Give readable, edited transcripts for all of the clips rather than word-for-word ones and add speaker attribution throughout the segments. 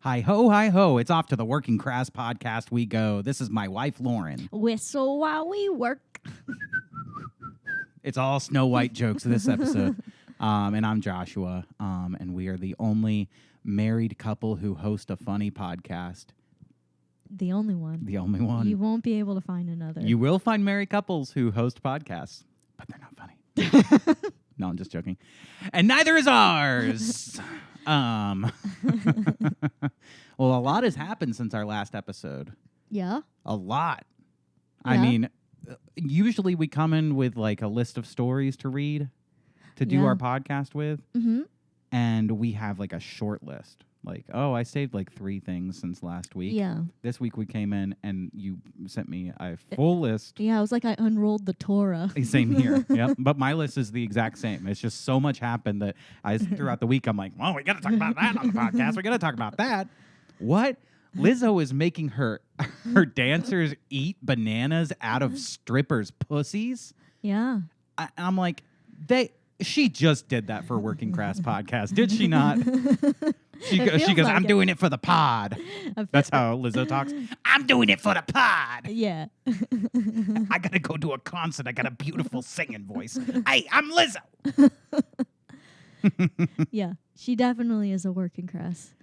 Speaker 1: Hi ho, hi ho. It's off to the Working Crass podcast we go. This is my wife, Lauren.
Speaker 2: Whistle while we work.
Speaker 1: It's all Snow White jokes this episode. And I'm Joshua. And we are the only married couple who host a funny podcast.
Speaker 2: The only one.
Speaker 1: The only one.
Speaker 2: You won't be able to find another.
Speaker 1: You will find married couples who host podcasts, but they're not funny. No, I'm just joking. And neither is ours. Well, a lot has happened since our last episode.
Speaker 2: Yeah?
Speaker 1: A lot.
Speaker 2: Yeah.
Speaker 1: I mean, usually we come in with like a list of stories to read, to do our podcast with.
Speaker 2: Mm-hmm.
Speaker 1: And we have like a short list. Like, oh, I saved like 3 things since last week.
Speaker 2: Yeah.
Speaker 1: This week we came in and you sent me a full list.
Speaker 2: Yeah, it was like I unrolled the Torah.
Speaker 1: Same here. Yep. But my list is the exact same. It's just so much happened that throughout the week I'm like, well, we got to talk about that on the podcast. We got to talk about that. What? Lizzo is making her dancers eat bananas out of strippers' pussies.
Speaker 2: Yeah.
Speaker 1: I'm like, she just did that for Working Crass podcast, did she not? She goes,
Speaker 2: like
Speaker 1: I'm doing it for the pod. That's how Lizzo talks. I'm doing it for the pod.
Speaker 2: Yeah.
Speaker 1: I got to go to a concert. I got a beautiful singing voice. Hey, I'm Lizzo.
Speaker 2: Yeah. She definitely is a Working Crass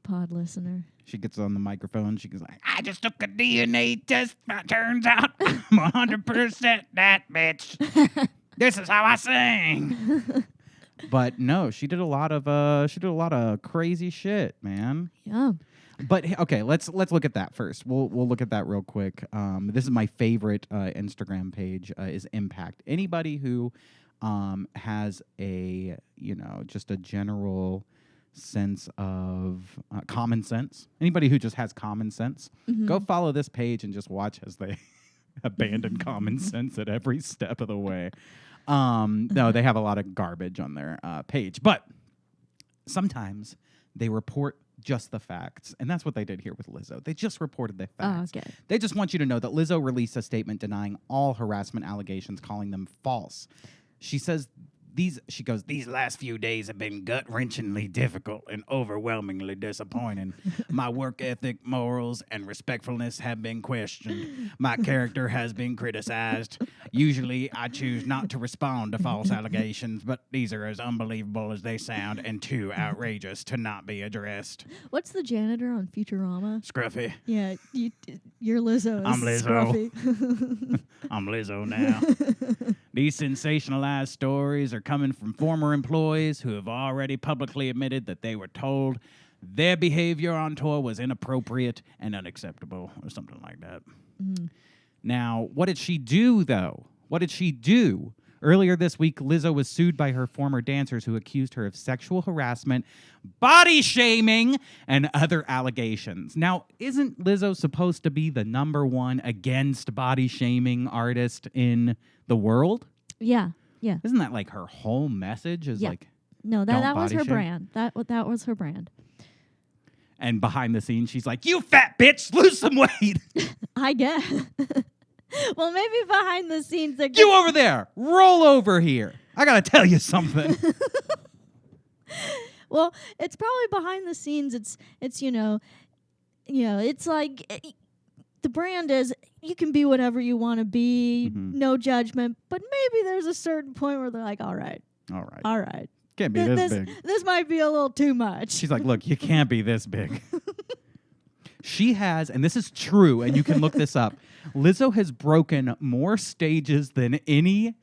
Speaker 2: pod listener.
Speaker 1: She gets on the microphone. She goes like, I just took a DNA test. Turns out I'm 100% that bitch. This is how I sing. But no, she did a lot of crazy shit, man.
Speaker 2: Yeah.
Speaker 1: But okay, let's look at that first. We'll look at that real quick. This is my favorite Instagram page is Impact. Anybody who has a just a general sense of common sense. Anybody who just has common sense, go follow this page and just watch as they abandon common sense at every step of the way. No, they have a lot of garbage on their page, but sometimes they report just the facts, and that's what they did here with Lizzo. They just reported the facts.
Speaker 2: Oh, okay.
Speaker 1: They just want you to know that Lizzo released a statement denying all harassment allegations, calling them false. She says these last few days have been gut-wrenchingly difficult and overwhelmingly disappointing. My work ethic, morals, and respectfulness have been questioned. My character has been criticized. Usually, I choose not to respond to false allegations, but these are as unbelievable as they sound and too outrageous to not be addressed.
Speaker 2: What's the janitor on Futurama?
Speaker 1: Scruffy.
Speaker 2: Yeah, you're Lizzo.
Speaker 1: I'm Lizzo.
Speaker 2: Scruffy.
Speaker 1: I'm Lizzo now. These sensationalized stories are coming from former employees who have already publicly admitted that they were told their behavior on tour was inappropriate and unacceptable, or something like that. Mm. Now, what did she do, though? What did she do? Earlier this week, Lizzo was sued by her former dancers who accused her of sexual harassment, body shaming, and other allegations. Now, isn't Lizzo supposed to be the #1 against body shaming artist in the world?
Speaker 2: Yeah. Yeah.
Speaker 1: Isn't that like her whole message? Is like
Speaker 2: no, that was
Speaker 1: body
Speaker 2: her
Speaker 1: shame?
Speaker 2: brand. That was her brand.
Speaker 1: And behind the scenes, she's like, "You fat bitch, lose some weight."
Speaker 2: I guess. Well, maybe behind the scenes they're
Speaker 1: You over there, roll over here. I gotta tell you something.
Speaker 2: Well, it's probably behind the scenes. It's it's like the brand is you can be whatever you want to be, no judgment. But maybe there's a certain point where they're like, all right.
Speaker 1: Can't be this big.
Speaker 2: This might be a little too much.
Speaker 1: She's like, look, you can't be this big. She has, and this is true, and you can look this up. Lizzo has broken more stages than any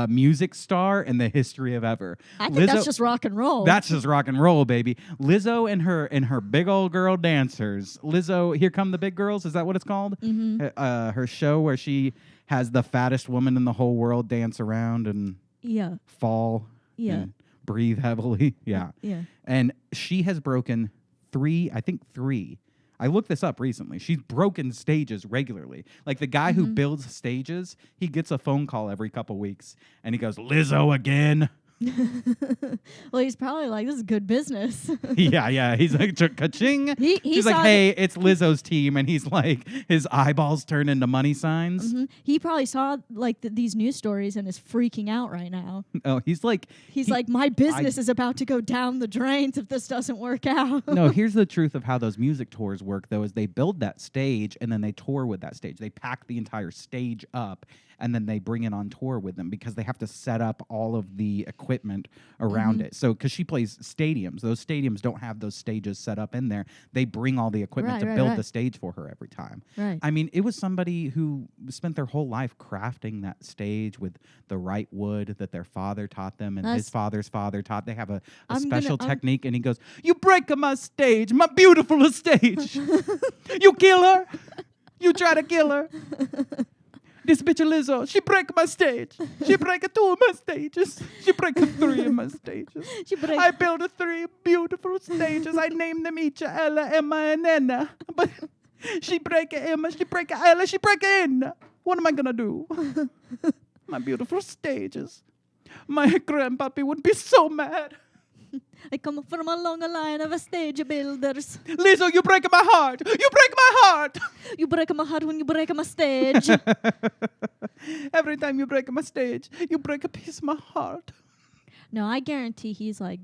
Speaker 1: music star in the history of ever.
Speaker 2: I think that's just rock and roll.
Speaker 1: That's just rock and roll, baby. Lizzo and her big old girl dancers. Lizzo, Here Come the Big Girls. Is that what it's called? Mm-hmm. Her show where she has the fattest woman in the whole world dance around and fall and breathe heavily. Yeah. And she has broken 3. I looked this up recently. She's broken stages regularly. Like the guy who builds stages, he gets a phone call every couple weeks, and he goes, "Lizzo again."
Speaker 2: Well, he's probably like, this is good business.
Speaker 1: yeah. He's like, ka-ching.
Speaker 2: He
Speaker 1: She's like, hey, it's Lizzo's team. And he's like, his eyeballs turn into money signs.
Speaker 2: He probably saw like these news stories and is freaking out right now.
Speaker 1: Oh, he's like,
Speaker 2: my business is about to go down the drains if this doesn't work out.
Speaker 1: No, here's the truth of how those music tours work, though, is they build that stage and then they tour with that stage. They pack the entire stage up and then they bring it on tour with them because they have to set up all of the equipment around it. So, because she plays stadiums, those stadiums don't have those stages set up in there. They bring all the equipment to build the stage for her every time.
Speaker 2: Right.
Speaker 1: I mean, it was somebody who spent their whole life crafting that stage with the right wood that their father taught them and his father's father taught. They have a special technique, and he goes, "You break my stage, my beautiful stage. You kill her. You try to kill her. This bitch Lizzo, she break my stage. She break 2 of my stages. She break 3 of my stages. I built 3 beautiful stages. I named them each Ella, Emma, and Anna. But she break Emma, she break Ella, she break Anna. What am I gonna do? My beautiful stages. My grandpappy would be so mad.
Speaker 2: I come from a long line of stage builders.
Speaker 1: Lizzo, you break my heart. You break my heart.
Speaker 2: You break my heart when you break my stage.
Speaker 1: Every time you break my stage, you break a piece of my heart.
Speaker 2: No, I guarantee he's like,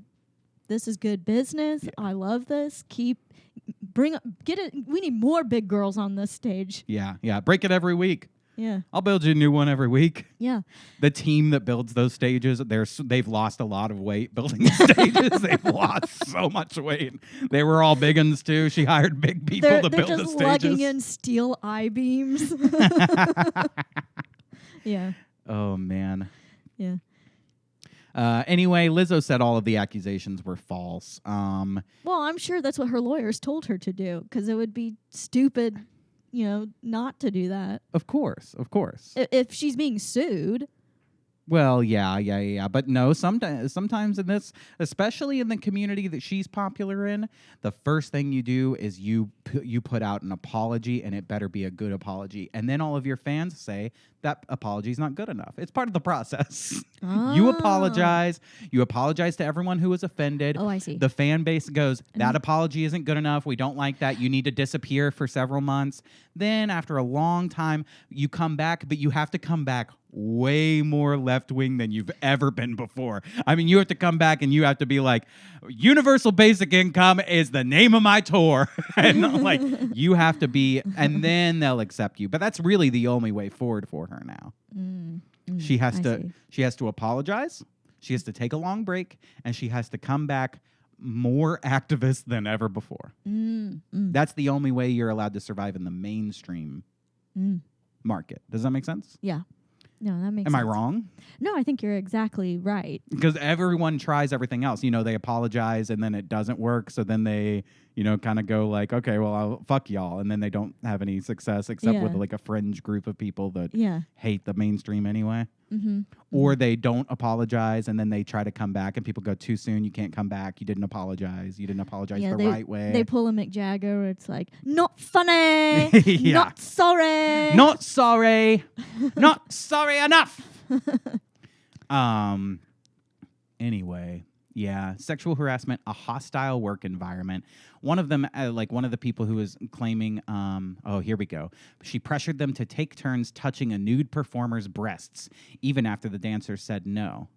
Speaker 2: this is good business. Yeah. I love this. Get it. We need more big girls on this stage.
Speaker 1: Yeah. Break it every week.
Speaker 2: Yeah.
Speaker 1: I'll build you a new one every week.
Speaker 2: Yeah.
Speaker 1: The team that builds those stages, they've lost a lot of weight building stages. They've lost so much weight. They were all big uns too. She hired big people to build the stages.
Speaker 2: They're just lugging in steel I-beams. Yeah.
Speaker 1: Oh, man.
Speaker 2: Yeah.
Speaker 1: Anyway, Lizzo said all of the accusations were false.
Speaker 2: Well, I'm sure that's what her lawyers told her to do, because it would be stupid, not to do that.
Speaker 1: Of course.
Speaker 2: If she's being sued.
Speaker 1: Well, yeah. But no, sometimes in this, especially in the community that she's popular in, the first thing you do is you put out an apology, and it better be a good apology. And then all of your fans say that apology is not good enough. It's part of the process. You apologize. You apologize to everyone who was offended.
Speaker 2: Oh, I see.
Speaker 1: The fan base goes, that apology isn't good enough. We don't like that. You need to disappear for several months. Then after a long time, you come back, but you have to come back way more left-wing than you've ever been before. I mean, you have to come back and you have to be like, universal basic income is the name of my tour. And like, you have to be, and then they'll accept you. But that's really the only way forward for her now. She has to apologize. She has to take a long break, and she has to come back more activist than ever before. That's the only way you're allowed to survive in the mainstream market. Does that make sense?
Speaker 2: Yeah. No, that makes sense.
Speaker 1: Am I wrong?
Speaker 2: No, I think you're exactly right.
Speaker 1: Because everyone tries everything else. They apologize and then it doesn't work. So then they, kind of go like, okay, well, I'll fuck y'all. And then they don't have any success except with like a fringe group of people that hate the mainstream anyway. Or they don't apologize and then they try to come back and people go, too soon, you can't come back. You didn't apologize. You didn't apologize the right way.
Speaker 2: They pull a Mick Jagger where it's like, not funny. Not sorry.
Speaker 1: Not sorry. Not sorry enough. Anyway, yeah, sexual harassment, a hostile work environment. One of them, one of the people who was claiming, here we go. She pressured them to take turns touching a nude performer's breasts, even after the dancer said no.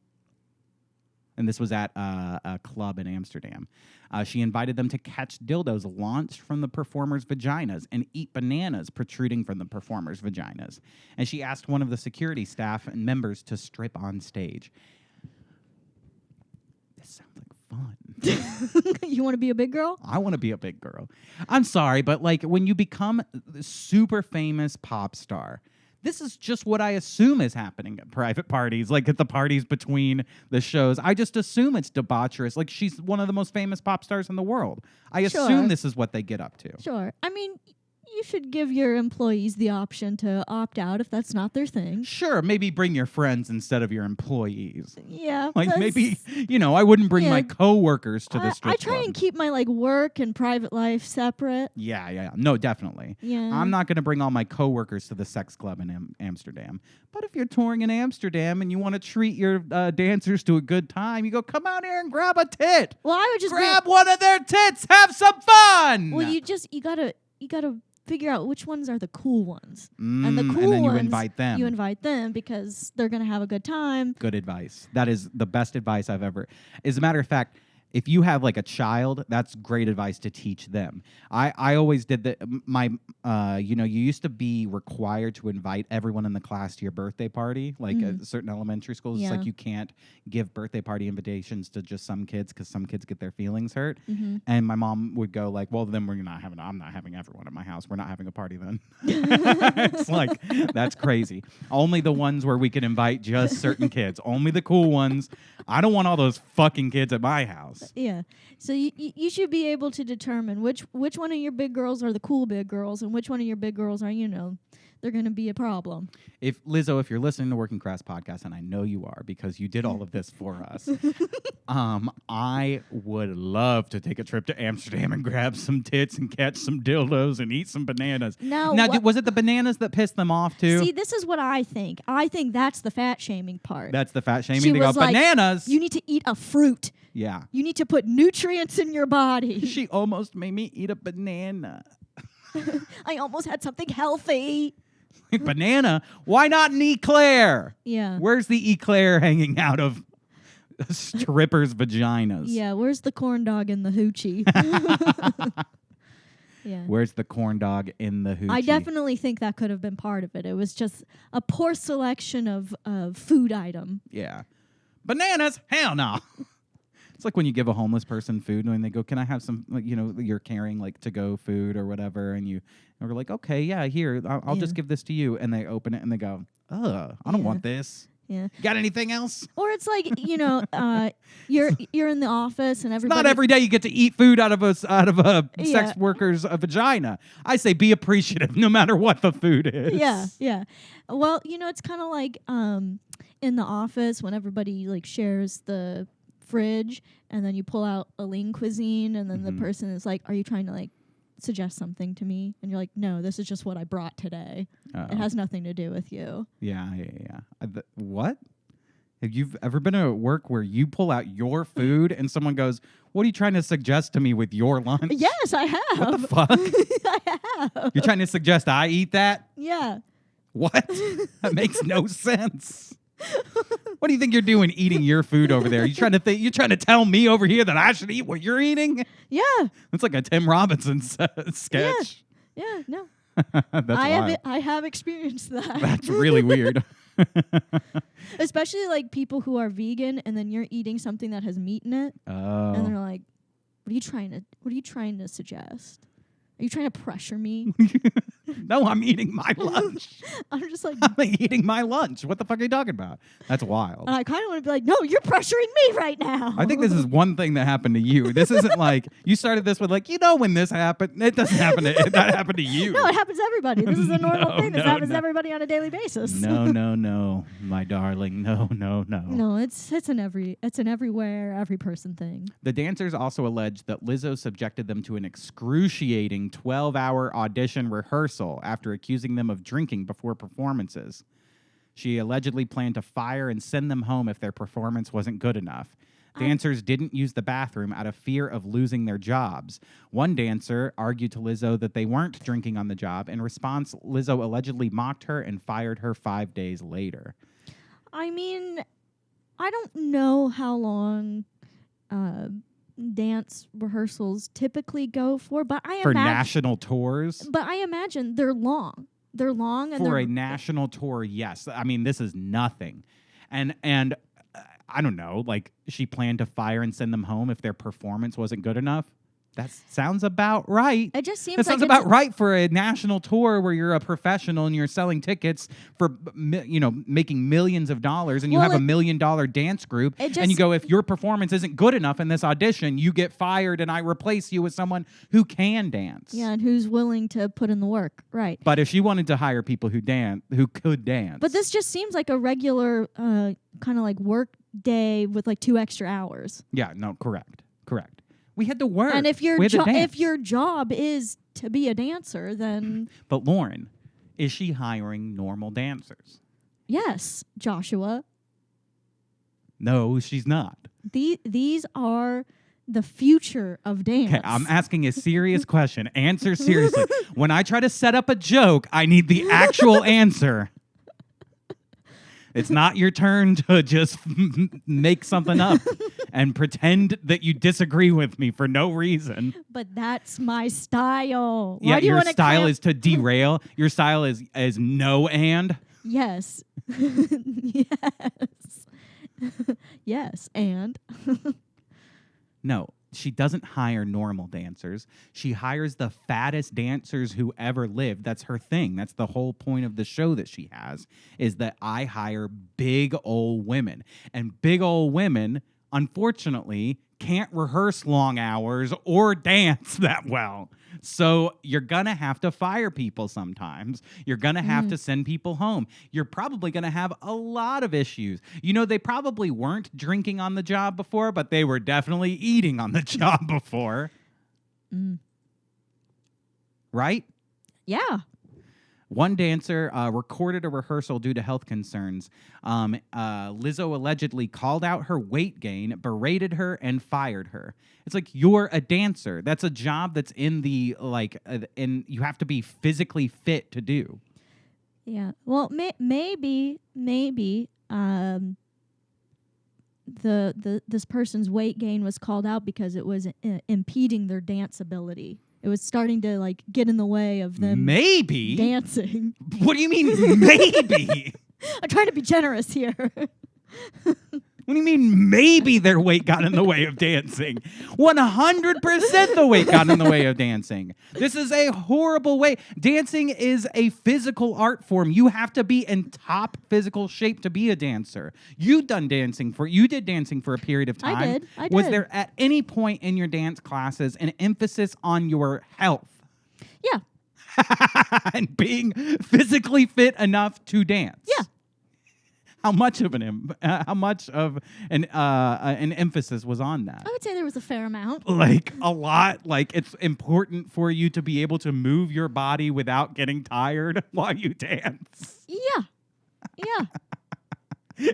Speaker 1: And this was at a club in Amsterdam. She invited them to catch dildos launched from the performers' vaginas and eat bananas protruding from the performers' vaginas. And she asked one of the security staff and members to strip on stage. This sounds like fun.
Speaker 2: You want to be a big girl?
Speaker 1: I want to be a big girl. I'm sorry, but like when you become a super famous pop star, this is just what I assume is happening at private parties, like at the parties between the shows. I just assume it's debaucherous. Like she's one of the most famous pop stars in the world. I assume this is what they get up to.
Speaker 2: Sure. I mean, you should give your employees the option to opt out if that's not their thing.
Speaker 1: Sure, maybe bring your friends instead of your employees.
Speaker 2: Yeah.
Speaker 1: Like maybe, I wouldn't bring my coworkers to the strip
Speaker 2: I try
Speaker 1: club.
Speaker 2: and keep my work and private life separate.
Speaker 1: Yeah. No, definitely.
Speaker 2: Yeah.
Speaker 1: I'm not going to bring all my coworkers to the sex club in Amsterdam. But if you're touring in Amsterdam and you want to treat your dancers to a good time, you go, come out here and grab a tit.
Speaker 2: Well, I would just
Speaker 1: grab one of their tits, have some fun.
Speaker 2: Well, you gotta figure out which ones are the cool ones. And the cool
Speaker 1: and then
Speaker 2: ones,
Speaker 1: you invite them.
Speaker 2: You invite them because they're going to have a good time.
Speaker 1: Good advice. That is the best advice I've ever. As a matter of fact, if you have like a child, that's great advice to teach them. I always did that. You used to be required to invite everyone in the class to your birthday party, like at certain elementary schools.
Speaker 2: Yeah.
Speaker 1: It's like you can't give birthday party invitations to just some kids because some kids get their feelings hurt. And my mom would go like, well, then I'm not having everyone at my house. We're not having a party then. It's like, that's crazy. Only the ones where we can invite just certain kids. Only the cool ones. I don't want all those fucking kids at my house.
Speaker 2: Yeah. So you should be able to determine which one of your big girls are the cool big girls and which one of your big girls are, they're going to be a problem.
Speaker 1: If Lizzo, if you're listening to Working Crass podcast, and I know you are because you did all of this for us, I would love to take a trip to Amsterdam and grab some tits and catch some dildos and eat some bananas.
Speaker 2: Now
Speaker 1: was it the bananas that pissed them off too?
Speaker 2: See, this is what I think. I think that's the fat shaming part.
Speaker 1: That's the fat shaming.
Speaker 2: She
Speaker 1: They go,
Speaker 2: was like,
Speaker 1: bananas.
Speaker 2: You need to eat a fruit.
Speaker 1: Yeah.
Speaker 2: You need to put nutrients in your body.
Speaker 1: She almost made me eat a banana.
Speaker 2: I almost had something healthy.
Speaker 1: Banana? Why not an eclair?
Speaker 2: Yeah.
Speaker 1: Where's the eclair hanging out of strippers' vaginas?
Speaker 2: Yeah, where's the corn dog in the hoochie? Yeah.
Speaker 1: Where's the corn dog in the hoochie?
Speaker 2: I definitely think that could have been part of it. It was just a poor selection of food item.
Speaker 1: Yeah. Bananas? Hell no. It's like when you give a homeless person food and they go, can I have some, you're carrying like to-go food or whatever, and we're like, okay, yeah, here, I'll just give this to you. And they open it and they go, ugh, I don't want this.
Speaker 2: Yeah.
Speaker 1: Got anything else?
Speaker 2: Or it's like, you're in the office and everybody.
Speaker 1: Not every day you get to eat food out of a sex worker's vagina. I say be appreciative no matter what the food is.
Speaker 2: Yeah. Well, it's kind of like in the office when everybody like shares the fridge and then you pull out a lean cuisine and then the person is like, are you trying to like suggest something to me? And you're like, no, this is just what I brought today. It has nothing to do with you.
Speaker 1: Yeah. What? Have you ever been at work where you pull out your food and someone goes, what are you trying to suggest to me with your lunch?
Speaker 2: Yes, I have.
Speaker 1: What the fuck?
Speaker 2: I have.
Speaker 1: You're trying to suggest I eat that?
Speaker 2: Yeah.
Speaker 1: What? That makes no sense. What do you think you're doing eating your food over there? You're trying to tell me over here that I should eat what you're eating?
Speaker 2: Yeah.
Speaker 1: It's like a Tim Robinson sketch.
Speaker 2: Yeah, no.
Speaker 1: That's wild.
Speaker 2: I have experienced that.
Speaker 1: That's really weird.
Speaker 2: Especially like people who are vegan and then you're eating something that has meat in it.
Speaker 1: Oh.
Speaker 2: And they're like, what are you trying to suggest? Are you trying to pressure me?
Speaker 1: No, I'm eating my lunch.
Speaker 2: I'm just like,
Speaker 1: I'm eating my lunch. What the fuck are you talking about? That's wild.
Speaker 2: And I kind of want to be like, no, you're pressuring me right now.
Speaker 1: I think this is one thing that happened to you. This isn't like you started this with like, when this happened, it doesn't happen to that happened to you.
Speaker 2: No, it happens to everybody. This is a normal thing. This happens to everybody on a daily basis.
Speaker 1: No, my darling. No.
Speaker 2: No, it's an everywhere, every person thing.
Speaker 1: The dancers also alleged that Lizzo subjected them to an excruciating 12-hour audition rehearsal after accusing them of drinking before performances. She allegedly planned to fire and send them home if their performance wasn't good enough. Dancers didn't use the bathroom out of fear of losing their jobs. One dancer argued to Lizzo that they weren't drinking on the job. In response, Lizzo allegedly mocked her and fired her 5 days later.
Speaker 2: I mean, I don't know how long dance rehearsals typically go for, but
Speaker 1: for national tours.
Speaker 2: But I imagine they're long. They're long, and
Speaker 1: for a national tour. Yes, I mean this is nothing, and I don't know. Like she planned to fire and send them home if their performance wasn't good enough. That sounds about right.
Speaker 2: It just seems
Speaker 1: That
Speaker 2: like
Speaker 1: sounds about right for a national tour where you're a professional and you're selling tickets for, making millions of dollars, and you have a $1 million dance group, and you go, if your performance isn't good enough in this audition, you get fired, and I replace you with someone who can dance.
Speaker 2: Yeah, and who's willing to put in the work, right?
Speaker 1: But if she wanted to hire people who could dance,
Speaker 2: but this just seems like a regular kind of like work day with like 2 extra hours.
Speaker 1: Yeah, no, correct. We had to work.
Speaker 2: And if your job is to be a dancer, then...
Speaker 1: But Lauren, is she hiring normal dancers?
Speaker 2: Yes, Joshua.
Speaker 1: No, she's not.
Speaker 2: These are the future of dance.
Speaker 1: Okay, I'm asking a serious question. Answer seriously. When I try to set up a joke, I need the actual answer. It's not your turn to just make something up and pretend that you disagree with me for no reason.
Speaker 2: But that's my style.
Speaker 1: Yeah, your style is to derail. Your style is no and.
Speaker 2: Yes. Yes. Yes, and.
Speaker 1: No, she doesn't hire normal dancers. She hires the fattest dancers who ever lived. That's her thing. That's the whole point of the show that she has, is that I hire big old women. And big old women, unfortunately, can't rehearse long hours or dance that well. So you're going to have to fire people sometimes. You're going to have to send people home. You're probably going to have a lot of issues. They probably weren't drinking on the job before, but they were definitely eating on the job before. Right?
Speaker 2: Yeah.
Speaker 1: One dancer recorded a rehearsal due to health concerns. Lizzo allegedly called out her weight gain, berated her, and fired her. It's like, you're a dancer. That's a job that's in the, and you have to be physically fit to do.
Speaker 2: Yeah. Well, maybe this person's weight gain was called out because it was impeding their dance ability. It was starting to get in the way of them dancing.
Speaker 1: What do you mean maybe?
Speaker 2: I'm trying to be generous here.
Speaker 1: What do you mean maybe their weight got in the way of dancing? 100% the weight got in the way of dancing. This is a horrible way. Dancing is a physical art form. You have to be in top physical shape to be a dancer. You did dancing for a period of time.
Speaker 2: I did.
Speaker 1: Was there at any point in your dance classes an emphasis on your health?
Speaker 2: Yeah.
Speaker 1: And being physically fit enough to dance?
Speaker 2: Yeah.
Speaker 1: How much of an emphasis was on that?
Speaker 2: I would say there was a fair amount.
Speaker 1: Like a lot. Like, it's important for you to be able to move your body without getting tired while you dance.
Speaker 2: Yeah. Yeah.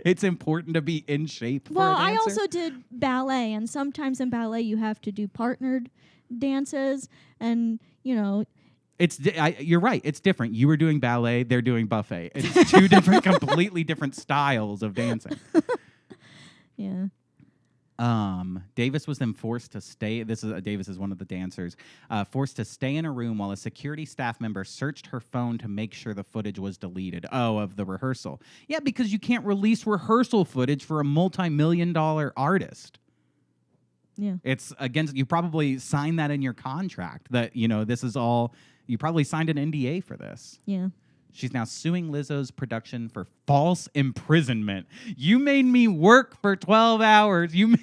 Speaker 1: It's important to be in shape.
Speaker 2: Well,
Speaker 1: for a dancer.
Speaker 2: I also did ballet, and sometimes in ballet you have to do partnered dances, and
Speaker 1: you're right. It's different. You were doing ballet. They're doing buffet. It's two completely different styles of dancing.
Speaker 2: Yeah.
Speaker 1: Davis was then forced to stay. Davis is one of the dancers. Forced to stay in a room while a security staff member searched her phone to make sure the footage was deleted. Oh, of the rehearsal. Yeah, because you can't release rehearsal footage for a multi-million-dollar artist.
Speaker 2: Yeah.
Speaker 1: It's against. You probably signed that in your contract. That this is all. You probably signed an NDA for this.
Speaker 2: Yeah.
Speaker 1: She's now suing Lizzo's production for false imprisonment. You made me work for 12 hours. You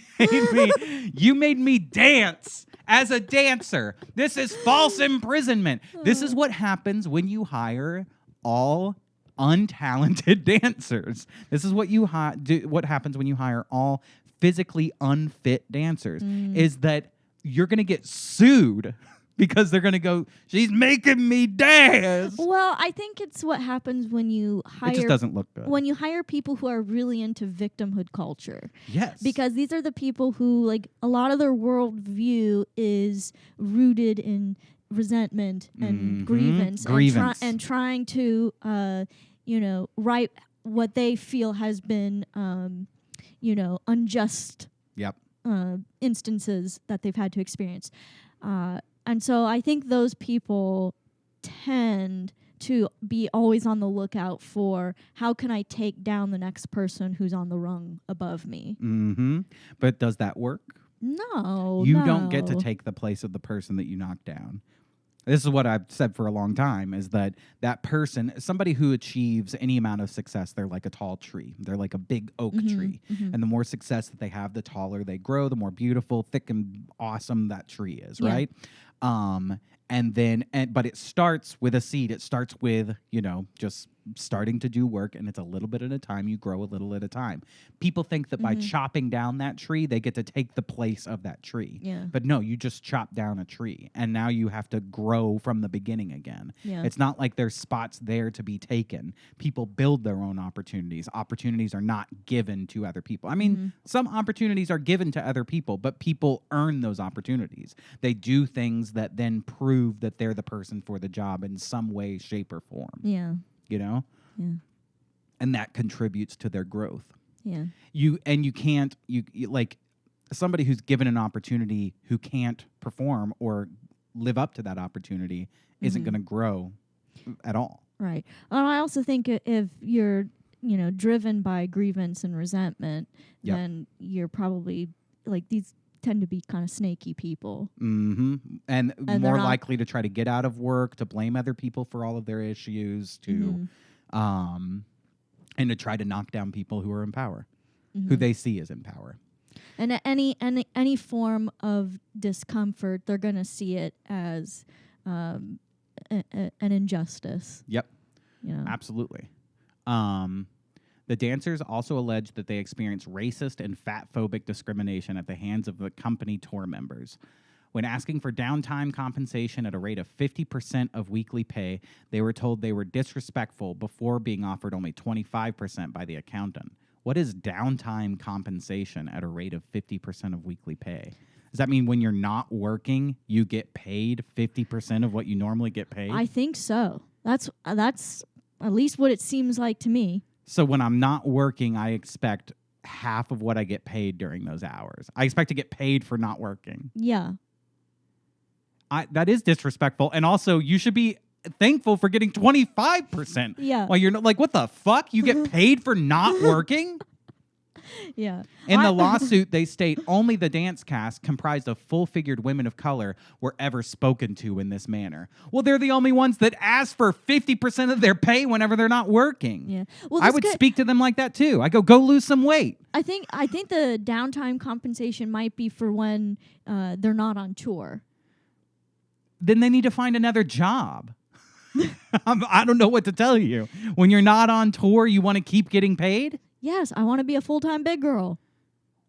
Speaker 1: made me dance as a dancer. This is false imprisonment. This is what happens when you hire all untalented dancers. This is what what happens when you hire all physically unfit dancers. Is that you're going to get sued. Because they're going to go, she's making me dance.
Speaker 2: Well, I think it's what happens when you hire...
Speaker 1: It just doesn't look good.
Speaker 2: When you hire people who are really into victimhood culture.
Speaker 1: Yes.
Speaker 2: Because these are the people who, a lot of their worldview is rooted in resentment and grievance. And trying to, right what they feel has been, unjust instances that they've had to experience. And so I think those people tend to be always on the lookout for how can I take down the next person who's on the rung above me.
Speaker 1: Mm-hmm. But does that work?
Speaker 2: No,
Speaker 1: You don't get to
Speaker 2: no.
Speaker 1: take the place of the person that you knock down. This is what I've said for a long time, is that that person, somebody who achieves any amount of success, they're like a tall tree. They're like a big oak tree. And the more success that they have, the taller they grow, the more beautiful, thick, and awesome that tree is, right? But it starts with a seed. It starts with, just starting to do work, and it's a little bit at a time. You grow a little at a time. People think that by chopping down that tree, they get to take the place of that tree.
Speaker 2: Yeah.
Speaker 1: But no, you just chop down a tree, and now you have to grow from the beginning again.
Speaker 2: Yeah.
Speaker 1: It's not like there's spots there to be taken. People build their own opportunities. Opportunities are not given to other people. I mean, some opportunities are given to other people, but people earn those opportunities. They do things that then prove that they're the person for the job in some way, shape, or form.
Speaker 2: Yeah.
Speaker 1: Yeah. And that contributes to their growth.
Speaker 2: Yeah.
Speaker 1: You can't like somebody who's given an opportunity who can't perform or live up to that opportunity isn't going to grow at all.
Speaker 2: Right. And I also think if you're, driven by grievance and resentment, then you're probably like these tend to be kind of snaky people.
Speaker 1: And more likely to try to get out of work, to blame other people for all of their issues, to and to try to knock down people who are in power, who they see as in power.
Speaker 2: And any form of discomfort, they're going to see it as an injustice.
Speaker 1: Yep. Absolutely. The dancers also alleged that they experienced racist and fat-phobic discrimination at the hands of the company tour members. When asking for downtime compensation at a rate of 50% of weekly pay, they were told they were disrespectful before being offered only 25% by the accountant. What is downtime compensation at a rate of 50% of weekly pay? Does that mean when you're not working, you get paid 50% of what you normally get paid?
Speaker 2: I think so. That's at least what it seems like to me.
Speaker 1: So when I'm not working, I expect half of what I get paid during those hours. I expect to get paid for not working.
Speaker 2: Yeah.
Speaker 1: That is disrespectful. And also, you should be thankful for getting 25%.
Speaker 2: Yeah.
Speaker 1: While you're not, like, what the fuck? You get paid for not working?
Speaker 2: Yeah.
Speaker 1: In the lawsuit, they state only the dance cast, comprised of full-figured women of color, were ever spoken to in this manner. Well, they're the only ones that ask for 50% of their pay whenever they're not working.
Speaker 2: Yeah. Well,
Speaker 1: I would speak to them like that too. I go lose some weight.
Speaker 2: I think the downtime compensation might be for when they're not on tour.
Speaker 1: Then they need to find another job. I don't know what to tell you. When you're not on tour, you want to keep getting paid?
Speaker 2: Yes, I want to be a full-time big girl.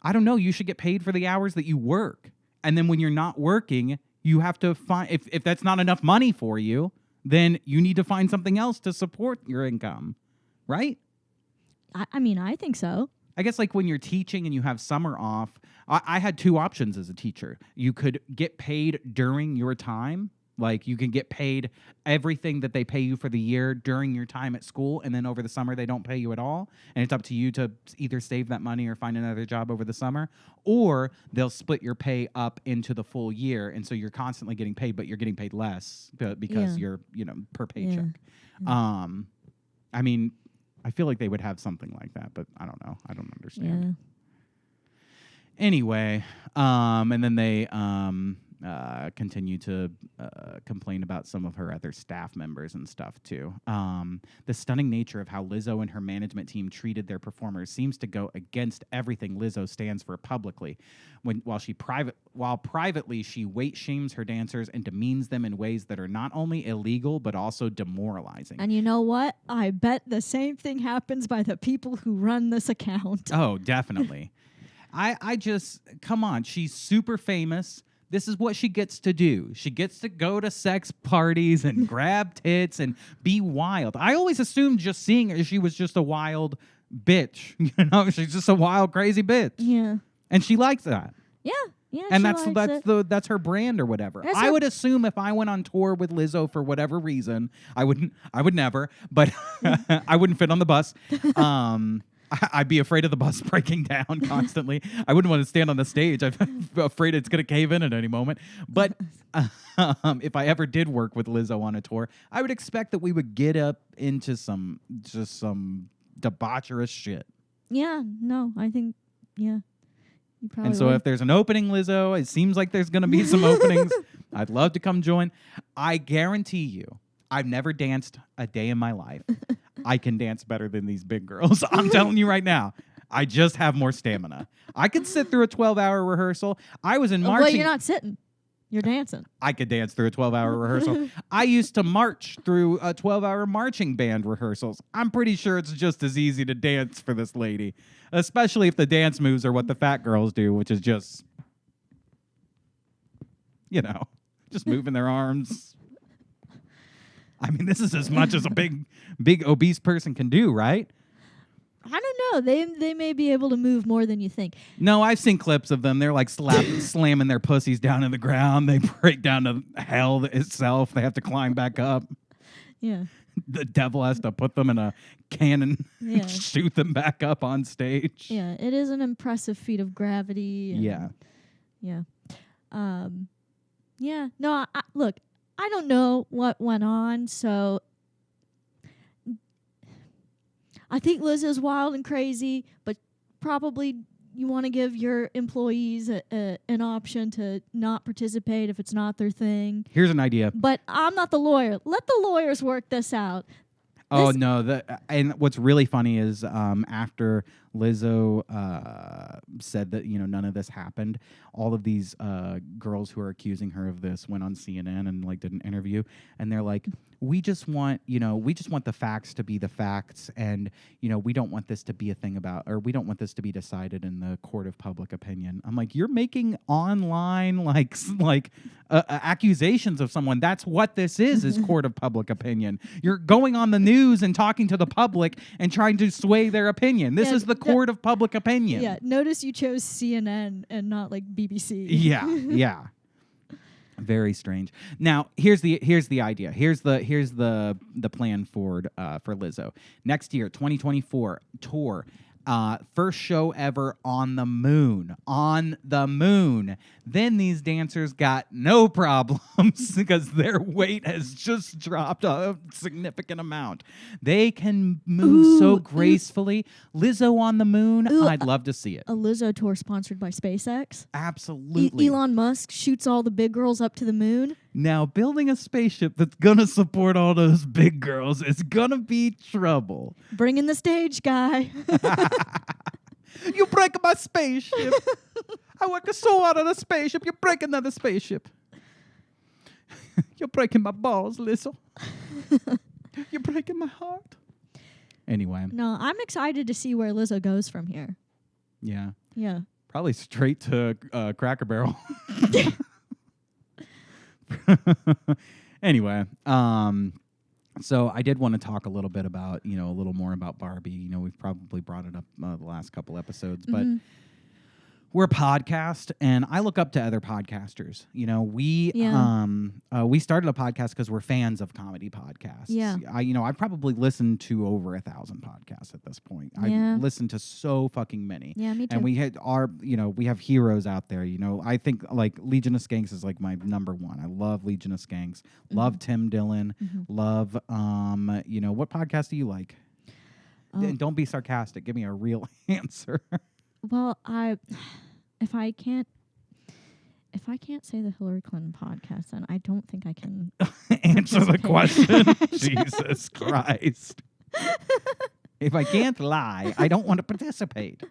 Speaker 1: I don't know. You should get paid for the hours that you work. And then when you're not working, you have to find, if that's not enough money for you, then you need to find something else to support your income, right?
Speaker 2: I mean, I think so.
Speaker 1: I guess like when you're teaching and you have summer off, I had two options as a teacher. You could get paid during your time. Like you can get paid everything that they pay you for the year during your time at school, and then over the summer they don't pay you at all. And it's up to you to either save that money or find another job over the summer, or they'll split your pay up into the full year, and so you're constantly getting paid, but you're getting paid less because you're per paycheck.
Speaker 2: Yeah.
Speaker 1: I mean, I feel like they would have something like that, but I don't know. I don't understand.
Speaker 2: Yeah.
Speaker 1: Anyway, and then they continue to complain about some of her other staff members and stuff too. The stunning nature of how Lizzo and her management team treated their performers seems to go against everything Lizzo stands for publicly. While privately she weight shames her dancers and demeans them in ways that are not only illegal but also demoralizing.
Speaker 2: And you know what? I bet the same thing happens by the people who run this account.
Speaker 1: Oh, definitely. I just, come on, she's super famous. This is what she gets to do. She gets to go to sex parties and grab tits and be wild. I always assumed just seeing her, she was just a wild bitch. She's just a wild, crazy bitch.
Speaker 2: Yeah.
Speaker 1: And she likes that.
Speaker 2: Yeah. Yeah.
Speaker 1: And that's her brand or whatever. I would assume if I went on tour with Lizzo for whatever reason, I would never, but I wouldn't fit on the bus. I'd be afraid of the bus breaking down constantly. I wouldn't want to stand on the stage. I'm afraid it's going to cave in at any moment. But if I ever did work with Lizzo on a tour, I would expect that we would get up into some debaucherous shit.
Speaker 2: Yeah. No, I think, yeah. You probably
Speaker 1: And so
Speaker 2: would.
Speaker 1: if there's an opening, Lizzo, it seems like there's going to be some openings. I'd love to come join. I guarantee you, I've never danced a day in my life. I can dance better than these big girls. I'm telling you right now. I just have more stamina. I could sit through a 12-hour rehearsal. I was in marching.
Speaker 2: Well, you're not sitting. You're dancing.
Speaker 1: I could dance through a 12-hour rehearsal. I used to march through a 12-hour marching band rehearsals. I'm pretty sure it's just as easy to dance for this lady, especially if the dance moves are what the fat girls do, which is just, just moving their arms. I mean, this is as much as a big obese person can do, right?
Speaker 2: I don't know. They may be able to move more than you think.
Speaker 1: No, I've seen clips of them. They're like slamming their pussies down in the ground. They break down to hell itself. They have to climb back up.
Speaker 2: Yeah.
Speaker 1: The devil has to put them in a cannon
Speaker 2: Yeah.
Speaker 1: and shoot them back up on stage.
Speaker 2: Yeah, it is an impressive feat of gravity.
Speaker 1: Yeah.
Speaker 2: Yeah. Yeah. No, look, I don't know what went on, so I think Liz is wild and crazy, but probably you want to give your employees an option to not participate if it's not their thing.
Speaker 1: Here's an idea.
Speaker 2: But I'm not the lawyer. Let the lawyers work this out.
Speaker 1: Oh, no. And what's really funny is after Lizzo said that, none of this happened, all of these girls who are accusing her of this went on CNN and did an interview. And they're like, we just want the facts to be the facts. And, we don't want this to be a thing we don't want this to be decided in the court of public opinion. I'm like, you're making online accusations of someone. That's what this is court of public opinion. You're going on the news and talking to the public and trying to sway their opinion. This is the court of public opinion.
Speaker 2: Yeah. Notice you chose CNN and not BBC.
Speaker 1: Yeah. Yeah. Very strange. Now, here's the idea. Here's the plan forward for Lizzo. Next year, 2024 tour. First show ever on the moon. On the moon. Then these dancers got no problems because their weight has just dropped a significant amount. They can move so gracefully. Lizzo on the moon, I'd love to see it.
Speaker 2: A Lizzo tour sponsored by SpaceX.
Speaker 1: Absolutely.
Speaker 2: Elon Musk shoots all the big girls up to the moon.
Speaker 1: Now, building a spaceship that's going to support all those big girls is going to be trouble.
Speaker 2: Bring in the stage guy.
Speaker 1: You break my spaceship. I work so hard on a spaceship. You break another spaceship. You're breaking my balls, Lizzo. You're breaking my heart. Anyway.
Speaker 2: No, I'm excited to see where Lizzo goes from here.
Speaker 1: Yeah.
Speaker 2: Yeah.
Speaker 1: Probably straight to Cracker Barrel. Anyway, so I did want to talk a little bit about, a little more about Barbie. We've probably brought it up the last couple episodes, but we're a podcast, and I look up to other podcasters. We started a podcast because we're fans of comedy podcasts.
Speaker 2: Yeah.
Speaker 1: I've probably listened to over 1,000 podcasts at this point.
Speaker 2: Yeah.
Speaker 1: I've listened to so fucking many.
Speaker 2: Yeah, me too.
Speaker 1: And we have heroes out there. I think Legion of Skanks is my number one. I love Legion of Skanks. Love Tim Dillon. Love what podcast do you like? And don't be sarcastic. Give me a real answer.
Speaker 2: Well, if I can't say the Hillary Clinton podcast, then I don't think I can
Speaker 1: answer the question. Jesus Christ. If I can't lie, I don't want to participate.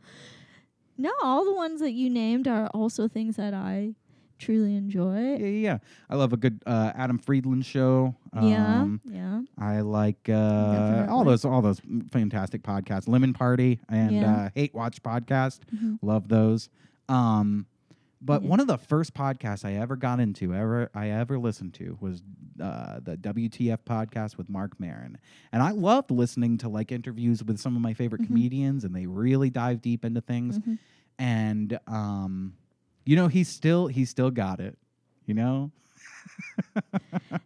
Speaker 2: No, all the ones that you named are also things that I truly enjoy.
Speaker 1: Yeah. I love a good Adam Friedland show.
Speaker 2: Yeah.
Speaker 1: I like all those fantastic podcasts. Lemon Party and Hate Watch podcast. Love those. But one of the first podcasts I ever got into, I ever listened to, was the WTF podcast with Mark Maron. And I loved listening to interviews with some of my favorite comedians, and they really dive deep into things. And he's still got it.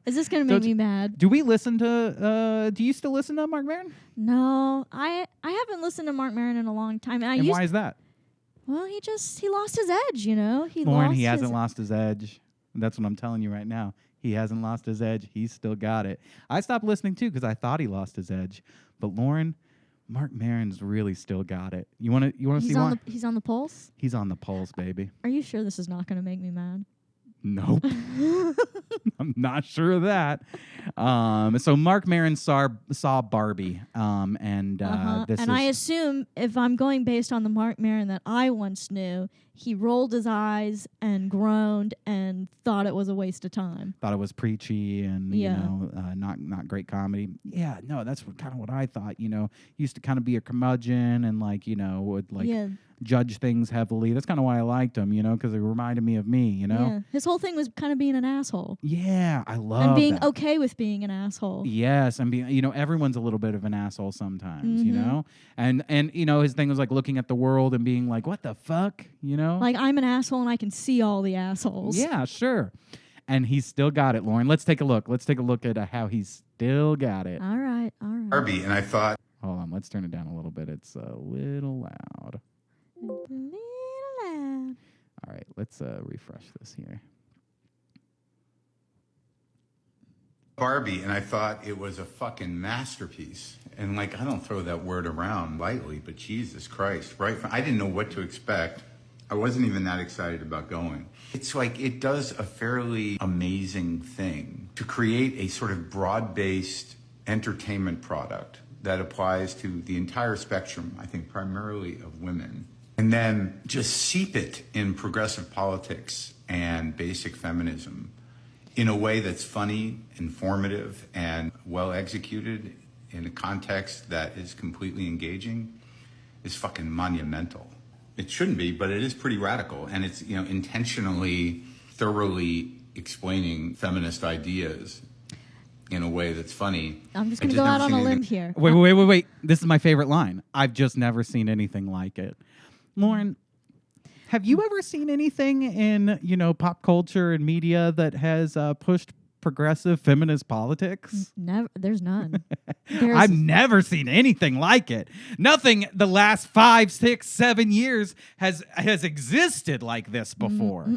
Speaker 2: Is this gonna make me mad?
Speaker 1: Do we listen to? Do you still listen to Mark Maron?
Speaker 2: No, I haven't listened to Mark Maron in a long time.
Speaker 1: And why is that?
Speaker 2: Well, he lost his edge,
Speaker 1: Lauren, he hasn't lost his edge. That's what I'm telling you right now. He hasn't lost his edge. He's still got it. I stopped listening too because I thought he lost his edge. But Lauren, Mark Maron's really still got it. You want to see why?
Speaker 2: He's on the pulse.
Speaker 1: He's on the pulse, baby.
Speaker 2: Are you sure this is not going to make me mad?
Speaker 1: Nope. I'm not sure of that. So Mark Maron saw Barbie, and this
Speaker 2: and
Speaker 1: is,
Speaker 2: I assume if I'm going based on the Mark Maron that I once knew, he rolled his eyes and groaned and thought it was a waste of time.
Speaker 1: thought it was preachy and
Speaker 2: Yeah.
Speaker 1: not great comedy. Yeah, no, that's kind of what I thought. He used to kind of be a curmudgeon and would
Speaker 2: Yeah.
Speaker 1: judge things heavily. That's kind of why I liked him, because it reminded me of me.
Speaker 2: Yeah. His whole thing was kind of being an asshole.
Speaker 1: Yeah, I love
Speaker 2: And being
Speaker 1: that.
Speaker 2: okay with being an asshole.
Speaker 1: Yes, and being, everyone's a little bit of an asshole sometimes,
Speaker 2: Mhm.
Speaker 1: and his thing was like looking at the world and being like, what the fuck,
Speaker 2: Like, I'm an asshole and I can see all the assholes.
Speaker 1: Yeah, sure. And he's still got it, Lauren. Let's take a look. Let's take a look at how he's still got it.
Speaker 2: All right.
Speaker 3: Barbie, and I thought,
Speaker 1: Hold on, let's turn it down a little bit. It's a little loud. All right, let's refresh this here.
Speaker 3: Barbie, and I thought it was a fucking masterpiece. And I don't throw that word around lightly, but Jesus Christ, right? I didn't know what to expect. I wasn't even that excited about going. It's it does a fairly amazing thing to create a sort of broad-based entertainment product that applies to the entire spectrum, I think primarily of women, and then just seep it in progressive politics and basic feminism in a way that's funny, informative, and well executed in a context that is completely engaging is fucking monumental. It shouldn't be, but it is pretty radical, and it's intentionally, thoroughly explaining feminist ideas in a way that's funny.
Speaker 2: I'm just going to go out on a limb here.
Speaker 1: Wait. This is my favorite line. I've just never seen anything like it. Lauren, have you ever seen anything in, pop culture and media that has pushed progressive feminist politics?
Speaker 2: Never. There's none.
Speaker 1: I've never seen anything like it. Nothing the last 5, 6, 7 years has existed like this before.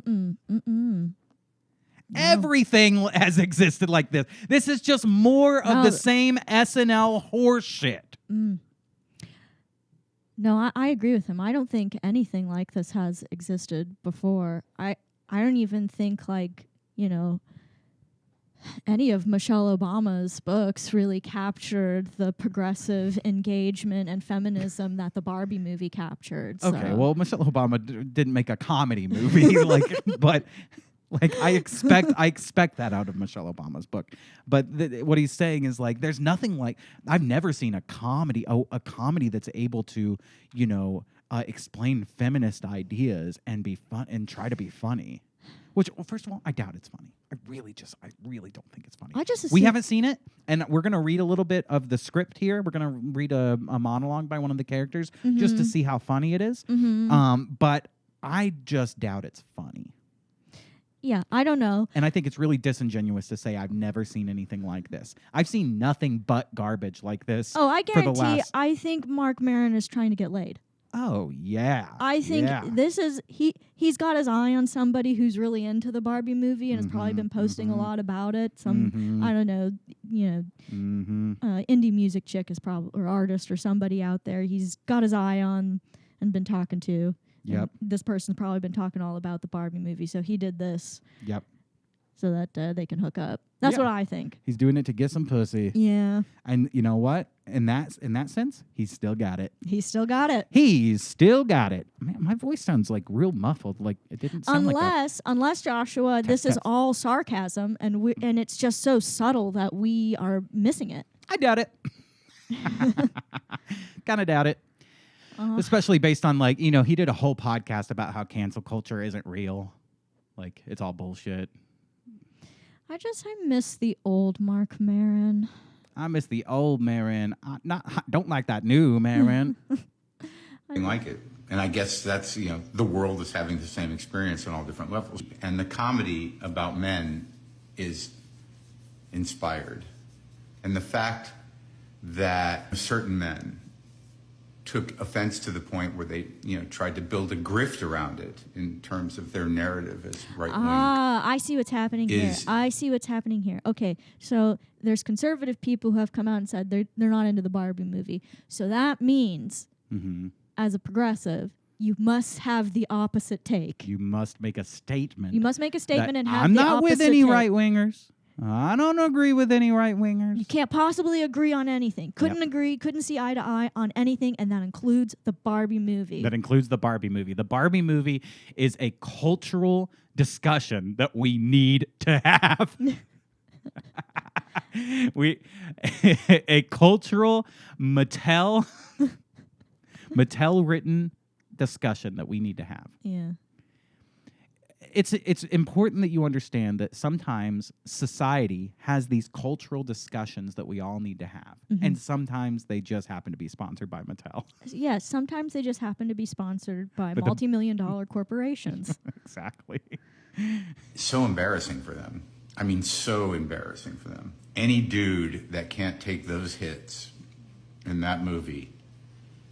Speaker 1: Everything has existed like this. This is just more of the same SNL horse shit.
Speaker 2: No, I agree with him. I don't think anything like this has existed before. I don't even think any of Michelle Obama's books really captured the progressive engagement and feminism that the Barbie movie captured.
Speaker 1: Okay, well, Michelle Obama didn't make a comedy movie, but I expect that out of Michelle Obama's book. But what he's saying is there's nothing I've never seen a comedy that's able to explain feminist ideas and be fun and try to be funny. Which, first of all, I doubt it's funny. I really don't think it's funny. We haven't seen it, and we're going to read a little bit of the script here. We're going to read a monologue by one of the characters just to see how funny it is. But I just doubt it's funny.
Speaker 2: Yeah, I don't know.
Speaker 1: And I think it's really disingenuous to say I've never seen anything like this. I've seen nothing but garbage like this.
Speaker 2: Oh, I guarantee. I think Mark Maron is trying to get laid.
Speaker 1: Oh, yeah.
Speaker 2: I think this is he's got his eye on somebody who's really into the Barbie movie and has probably been posting a lot about it. Some I don't know, indie music chick is probably or artist or somebody out there. He's got his eye on and been talking to.
Speaker 1: Yep.
Speaker 2: This person's probably been talking all about the Barbie movie, so he did this.
Speaker 1: Yep.
Speaker 2: So that they can hook up. That's what I think.
Speaker 1: He's doing it to get some pussy.
Speaker 2: Yeah.
Speaker 1: And you know what? In that sense, he's still got it.
Speaker 2: He's still got it.
Speaker 1: He's still got it. Man, my voice sounds real muffled. It didn't sound
Speaker 2: unless Joshua, this is all sarcasm and it's just so subtle that we are missing it.
Speaker 1: I doubt it. Kind of doubt it. Especially based on he did a whole podcast about how cancel culture isn't real. It's all bullshit.
Speaker 2: I miss the old Mark Maron.
Speaker 1: I miss the old Maron. Don't like that new Maron.
Speaker 3: I like it. And I guess that's, the world is having the same experience on all different levels. And the comedy about men is inspired. And the fact that certain men took offense to the point where they, tried to build a grift around it in terms of their narrative as right wing.
Speaker 2: I see what's happening here. I see what's happening here. Okay, so there's conservative people who have come out and said they're not into the Barbie movie. So that means, as a progressive, you must have the opposite take.
Speaker 1: You must make a statement.
Speaker 2: You must make a statement and have
Speaker 1: I'm
Speaker 2: the
Speaker 1: not
Speaker 2: opposite
Speaker 1: with any
Speaker 2: take.
Speaker 1: right-wingers. I don't agree with any right-wingers.
Speaker 2: You can't possibly agree on anything. Couldn't agree, couldn't see eye to eye on anything, and that includes the Barbie movie.
Speaker 1: That includes the Barbie movie. The Barbie movie is a cultural discussion that we need to have. A cultural Mattel written discussion that we need to have.
Speaker 2: Yeah.
Speaker 1: It's important that you understand that sometimes society has these cultural discussions that we all need to have. And sometimes they just happen to be sponsored by Mattel.
Speaker 2: Yes, sometimes they just happen to be sponsored by multi-million-dollar corporations.
Speaker 1: Exactly.
Speaker 3: So embarrassing for them. I mean, so embarrassing for them. Any dude that can't take those hits in that movie,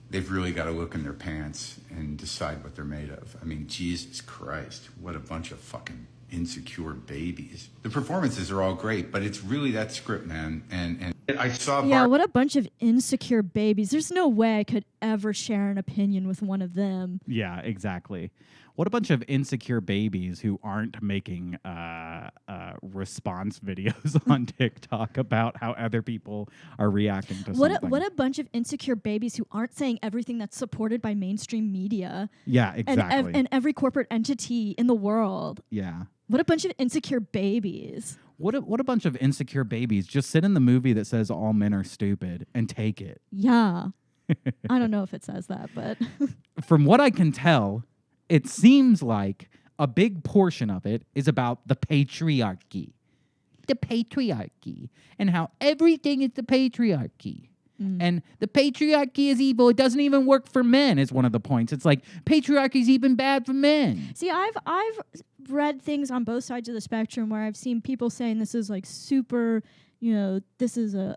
Speaker 3: they've really got to look in their pants and decide what they're made of. I mean, Jesus Christ, what a bunch of fucking insecure babies. The performances are all great, but it's really that script, man. And I saw
Speaker 2: what a bunch of insecure babies. There's no way I could ever share an opinion with one of them.
Speaker 1: Yeah, exactly. What a bunch of insecure babies who aren't making response videos on TikTok about how other people are reacting to something.
Speaker 2: What a bunch of insecure babies who aren't saying everything that's supported by mainstream media.
Speaker 1: Yeah, exactly.
Speaker 2: And every corporate entity in the world.
Speaker 1: Yeah.
Speaker 2: What a bunch of insecure babies.
Speaker 1: What a bunch of insecure babies just sit in the movie that says all men are stupid and take it.
Speaker 2: Yeah. I don't know if it says that, but
Speaker 1: from what I can tell, it seems like a big portion of it is about the patriarchy. The patriarchy. And how everything is the patriarchy. And the patriarchy is evil. It doesn't even work for men is one of the points. It's like patriarchy is even bad for men.
Speaker 2: See, I've read things on both sides of the spectrum where I've seen people saying this is like super, this is a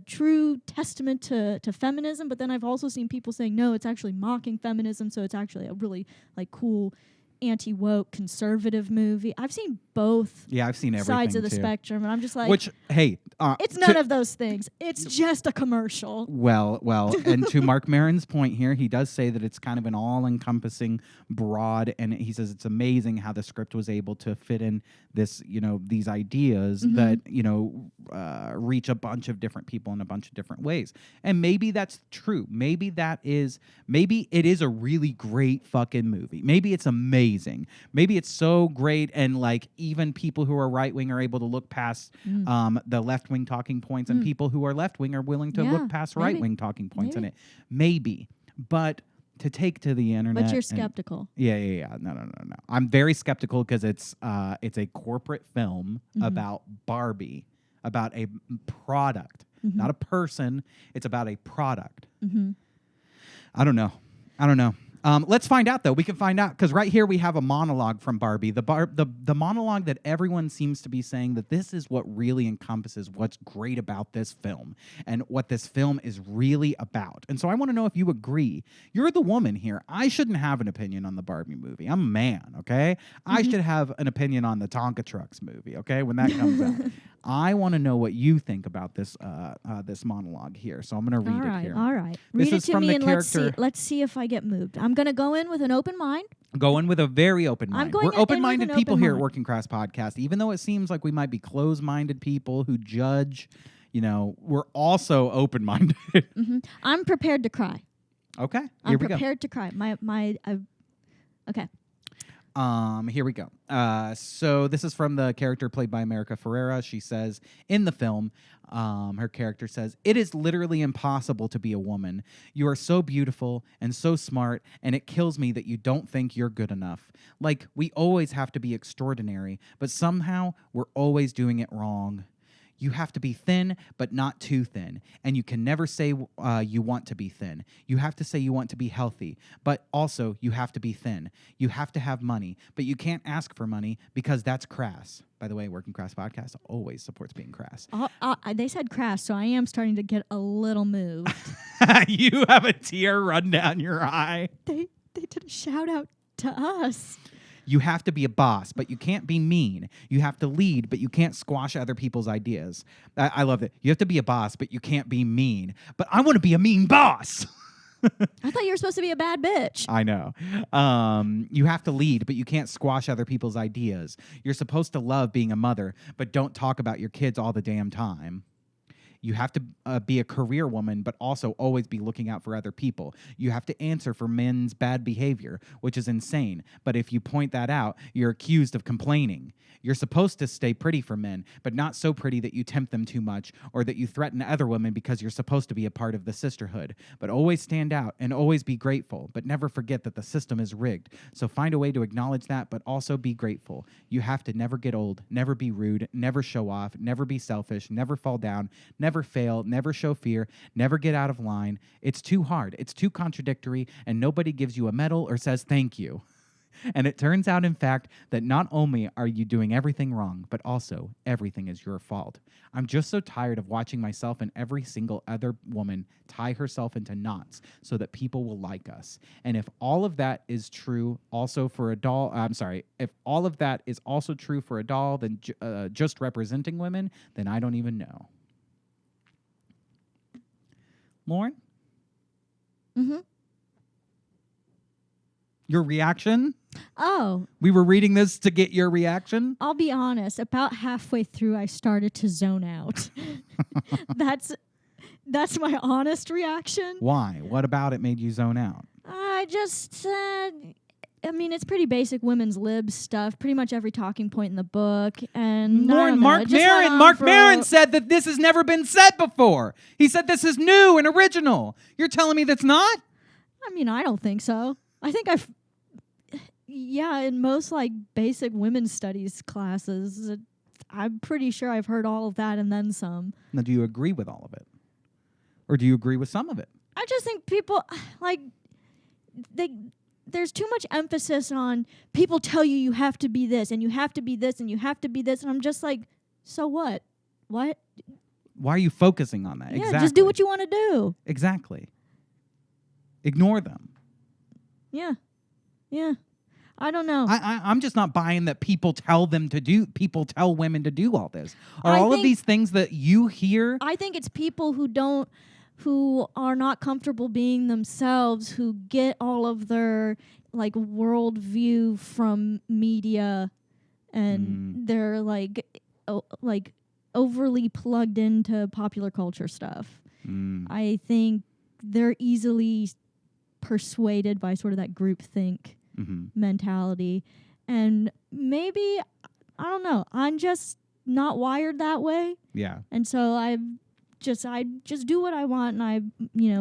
Speaker 2: true testament to feminism, but then I've also seen people saying, no, it's actually mocking feminism, so it's actually a really like cool anti-woke conservative movie. I've seen both
Speaker 1: I've seen everything
Speaker 2: sides of the
Speaker 1: too.
Speaker 2: spectrum, and I'm just like,
Speaker 1: which, hey,
Speaker 2: it's none of those things. It's just a commercial.
Speaker 1: Well, and to Mark Maron's point here, he does say that it's kind of an all-encompassing, broad, and he says it's amazing how the script was able to fit in this, these ideas that, reach a bunch of different people in a bunch of different ways. And maybe that's true. Maybe it is a really great fucking movie. Maybe it's amazing. Maybe it's so great, and like even people who are right-wing are able to look past the left-wing talking points, and people who are left-wing are willing to look past right-wing talking points in it. Maybe. But to take to the internet.
Speaker 2: But you're skeptical.
Speaker 1: Yeah. No. I'm very skeptical because it's a corporate film about Barbie, about a product, not a person. It's about a product. I don't know. Let's find out, though. We can find out because right here we have a monologue from Barbie. The monologue that everyone seems to be saying that this is what really encompasses what's great about this film and what this film is really about. And so I want to know if you agree. You're the woman here. I shouldn't have an opinion on the Barbie movie. I'm a man, okay? I should have an opinion on the Tonka Trucks movie, okay, when that comes out. I want to know what you think about this this monologue here. So I'm going to read it here.
Speaker 2: All right.
Speaker 1: This
Speaker 2: Read
Speaker 1: is
Speaker 2: it to
Speaker 1: from
Speaker 2: me
Speaker 1: the
Speaker 2: and
Speaker 1: character.
Speaker 2: let's see if I get moved. I'm going to go in with an open mind.
Speaker 1: Go in with a very open mind.
Speaker 2: going
Speaker 1: We're
Speaker 2: in with
Speaker 1: open-minded
Speaker 2: an
Speaker 1: people
Speaker 2: open
Speaker 1: here at
Speaker 2: mind.
Speaker 1: Working Crass Podcast. Even though it seems like we might be closed-minded people who judge, we're also open-minded.
Speaker 2: I'm prepared to cry.
Speaker 1: Okay, here
Speaker 2: I'm
Speaker 1: we go.
Speaker 2: prepared to cry. Okay.
Speaker 1: Here we go. So this is from the character played by America Ferrera. She says in the film, her character says, "It is literally impossible to be a woman. You are so beautiful and so smart, and it kills me that you don't think you're good enough. Like, we always have to be extraordinary, but somehow we're always doing it wrong. You have to be thin, but not too thin. And you can never say you want to be thin. You have to say you want to be healthy, but also you have to be thin. You have to have money, but you can't ask for money because that's crass." By the way, Working Crass Podcast always supports being crass.
Speaker 2: They said crass, so I am starting to get a little moved.
Speaker 1: You have a tear run down your eye.
Speaker 2: They did a shout out to us.
Speaker 1: You have to be a boss, but you can't be mean. You have to lead, but you can't squash other people's ideas. I love it. You have to be a boss, but you can't be mean. But I want to be a mean boss.
Speaker 2: I thought you were supposed to be a bad bitch.
Speaker 1: I know. You have to lead, but you can't squash other people's ideas. You're supposed to love being a mother, but don't talk about your kids all the damn time. You have to be a career woman, but also always be looking out for other people. You have to answer for men's bad behavior, which is insane. But if you point that out, you're accused of complaining. You're supposed to stay pretty for men, but not so pretty that you tempt them too much or that you threaten other women because you're supposed to be a part of the sisterhood. But always stand out and always be grateful, but never forget that the system is rigged. So find a way to acknowledge that, but also be grateful. You have to never get old, never be rude, never show off, never be selfish, never fall down, never fail, never show fear, never get out of line. It's too hard. It's too contradictory, and nobody gives you a medal or says thank you. And it turns out, in fact, that not only are you doing everything wrong, but also everything is your fault. I'm just so tired of watching myself and every single other woman tie herself into knots so that people will like us. And if all of that is true also for a doll, if all of that is also true for a doll, then just representing women, then I don't even know. Lauren?
Speaker 2: Mm-hmm.
Speaker 1: Your reaction?
Speaker 2: Oh.
Speaker 1: We were reading this to get your reaction?
Speaker 2: I'll be honest. About halfway through, I started to zone out. That's my honest reaction.
Speaker 1: Why? What about it made you zone out?
Speaker 2: I just, it's pretty basic women's lib stuff. Pretty much every talking point in the book. And
Speaker 1: Lauren, Mark Maron said that this has never been said before. He said this is new and original. You're telling me that's not?
Speaker 2: I don't think so. I think in most basic women's studies classes, I'm pretty sure I've heard all of that and then some.
Speaker 1: Now, do you agree with all of it? Or do you agree with some of it?
Speaker 2: I just think people, there's too much emphasis on people tell you have to be this, and you have to be this, and you have to be this, and I'm just like, so what? What?
Speaker 1: Why are you focusing on that?
Speaker 2: Yeah,
Speaker 1: exactly.
Speaker 2: Just do what you want to do.
Speaker 1: Exactly. Ignore them.
Speaker 2: Yeah. I don't know.
Speaker 1: I'm just not buying that people tell women to do all this. All of these things that you hear?
Speaker 2: I think it's people who are not comfortable being themselves, who get all of their worldview from media, and they're overly plugged into popular culture stuff. I think they're easily persuaded by sort of that groupthink mentality, and maybe, I don't know, I'm just not wired that way.
Speaker 1: Yeah.
Speaker 2: And so I just do what I want, and I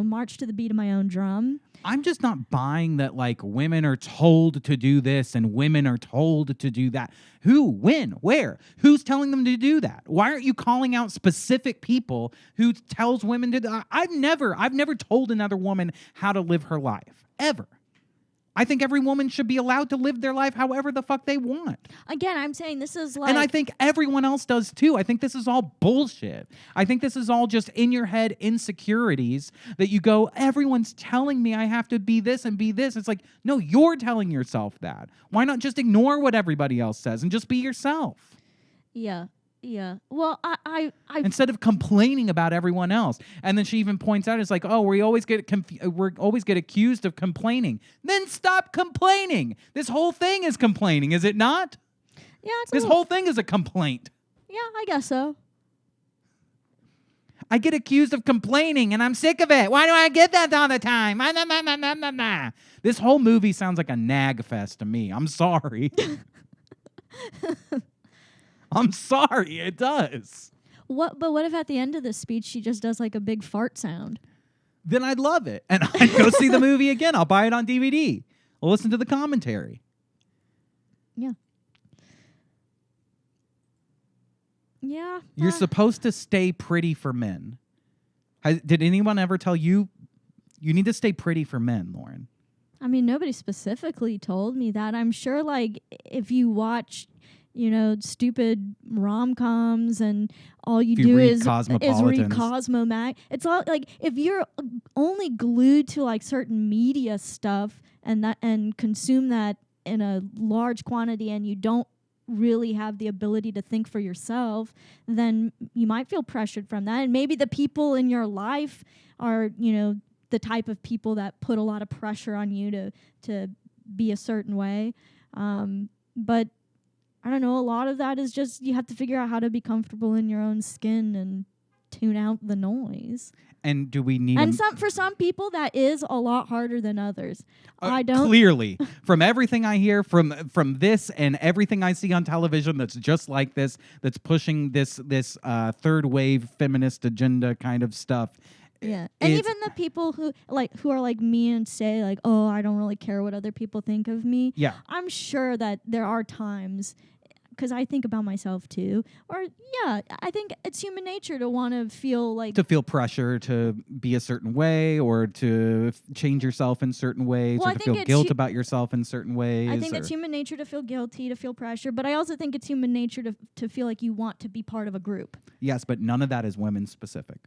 Speaker 2: march to the beat of my own drum.
Speaker 1: I'm just not buying that women are told to do this and women are told to do that. Who, when, where? Who's telling them to do that? Why aren't you calling out specific people who tells women to do that? I've never told another woman how to live her life, ever. I think every woman should be allowed to live their life however the fuck they want.
Speaker 2: Again, I'm saying this is
Speaker 1: And I think everyone else does too. I think this is all bullshit. I think this is all just in your head insecurities that you go, everyone's telling me I have to be this and be this. It's like, no, you're telling yourself that. Why not just ignore what everybody else says and just be yourself?
Speaker 2: Yeah. Well, I
Speaker 1: instead of complaining about everyone else. And then she even points out, it's like, oh, we always get accused of complaining. Then stop complaining. This whole thing is complaining, is it not?
Speaker 2: Yeah,
Speaker 1: this whole thing is a complaint.
Speaker 2: Yeah, I guess so.
Speaker 1: I get accused of complaining, and I'm sick of it. Why do I get that all the time? This whole movie sounds like a nag fest to me. I'm sorry. I'm sorry, it does.
Speaker 2: But what if at the end of this speech she just does a big fart sound?
Speaker 1: Then I'd love it. And I'd go see the movie again. I'll buy it on DVD. I'll listen to the commentary.
Speaker 2: Yeah. Yeah.
Speaker 1: You're supposed to stay pretty for men. Did anyone ever tell you need to stay pretty for men, Lauren?
Speaker 2: Nobody specifically told me that. I'm sure if you watch stupid rom-coms, and all you
Speaker 1: If you
Speaker 2: do
Speaker 1: read
Speaker 2: is read
Speaker 1: Cosmopolitans.
Speaker 2: Cosmo Mag. It's all like, if you're only glued to like certain media stuff and consume that in a large quantity, and you don't really have the ability to think for yourself, then you might feel pressured from that. And maybe the people in your life are, the type of people that put a lot of pressure on you to be a certain way. But I don't know, a lot of that is just, you have to figure out how to be comfortable in your own skin and tune out the noise.
Speaker 1: And do we need?
Speaker 2: And for some people, that is a lot harder than others. I don't.
Speaker 1: Clearly, from everything I hear from this and everything I see on television, that's just like this, that's pushing this third wave feminist agenda kind of stuff.
Speaker 2: Yeah, and even the people who are like me and say like, oh, I don't really care what other people think of me.
Speaker 1: Yeah,
Speaker 2: I'm sure that there are times, because I think about myself too. Or yeah, I think it's human nature to want to feel
Speaker 1: pressure to be a certain way, or to change yourself in certain ways,
Speaker 2: Well,
Speaker 1: or to feel guilt about yourself in certain ways.
Speaker 2: I think it's human nature to feel guilty, to feel pressure, but I also think it's human nature to feel like you want to be part of a group.
Speaker 1: Yes, but none of that is women specific.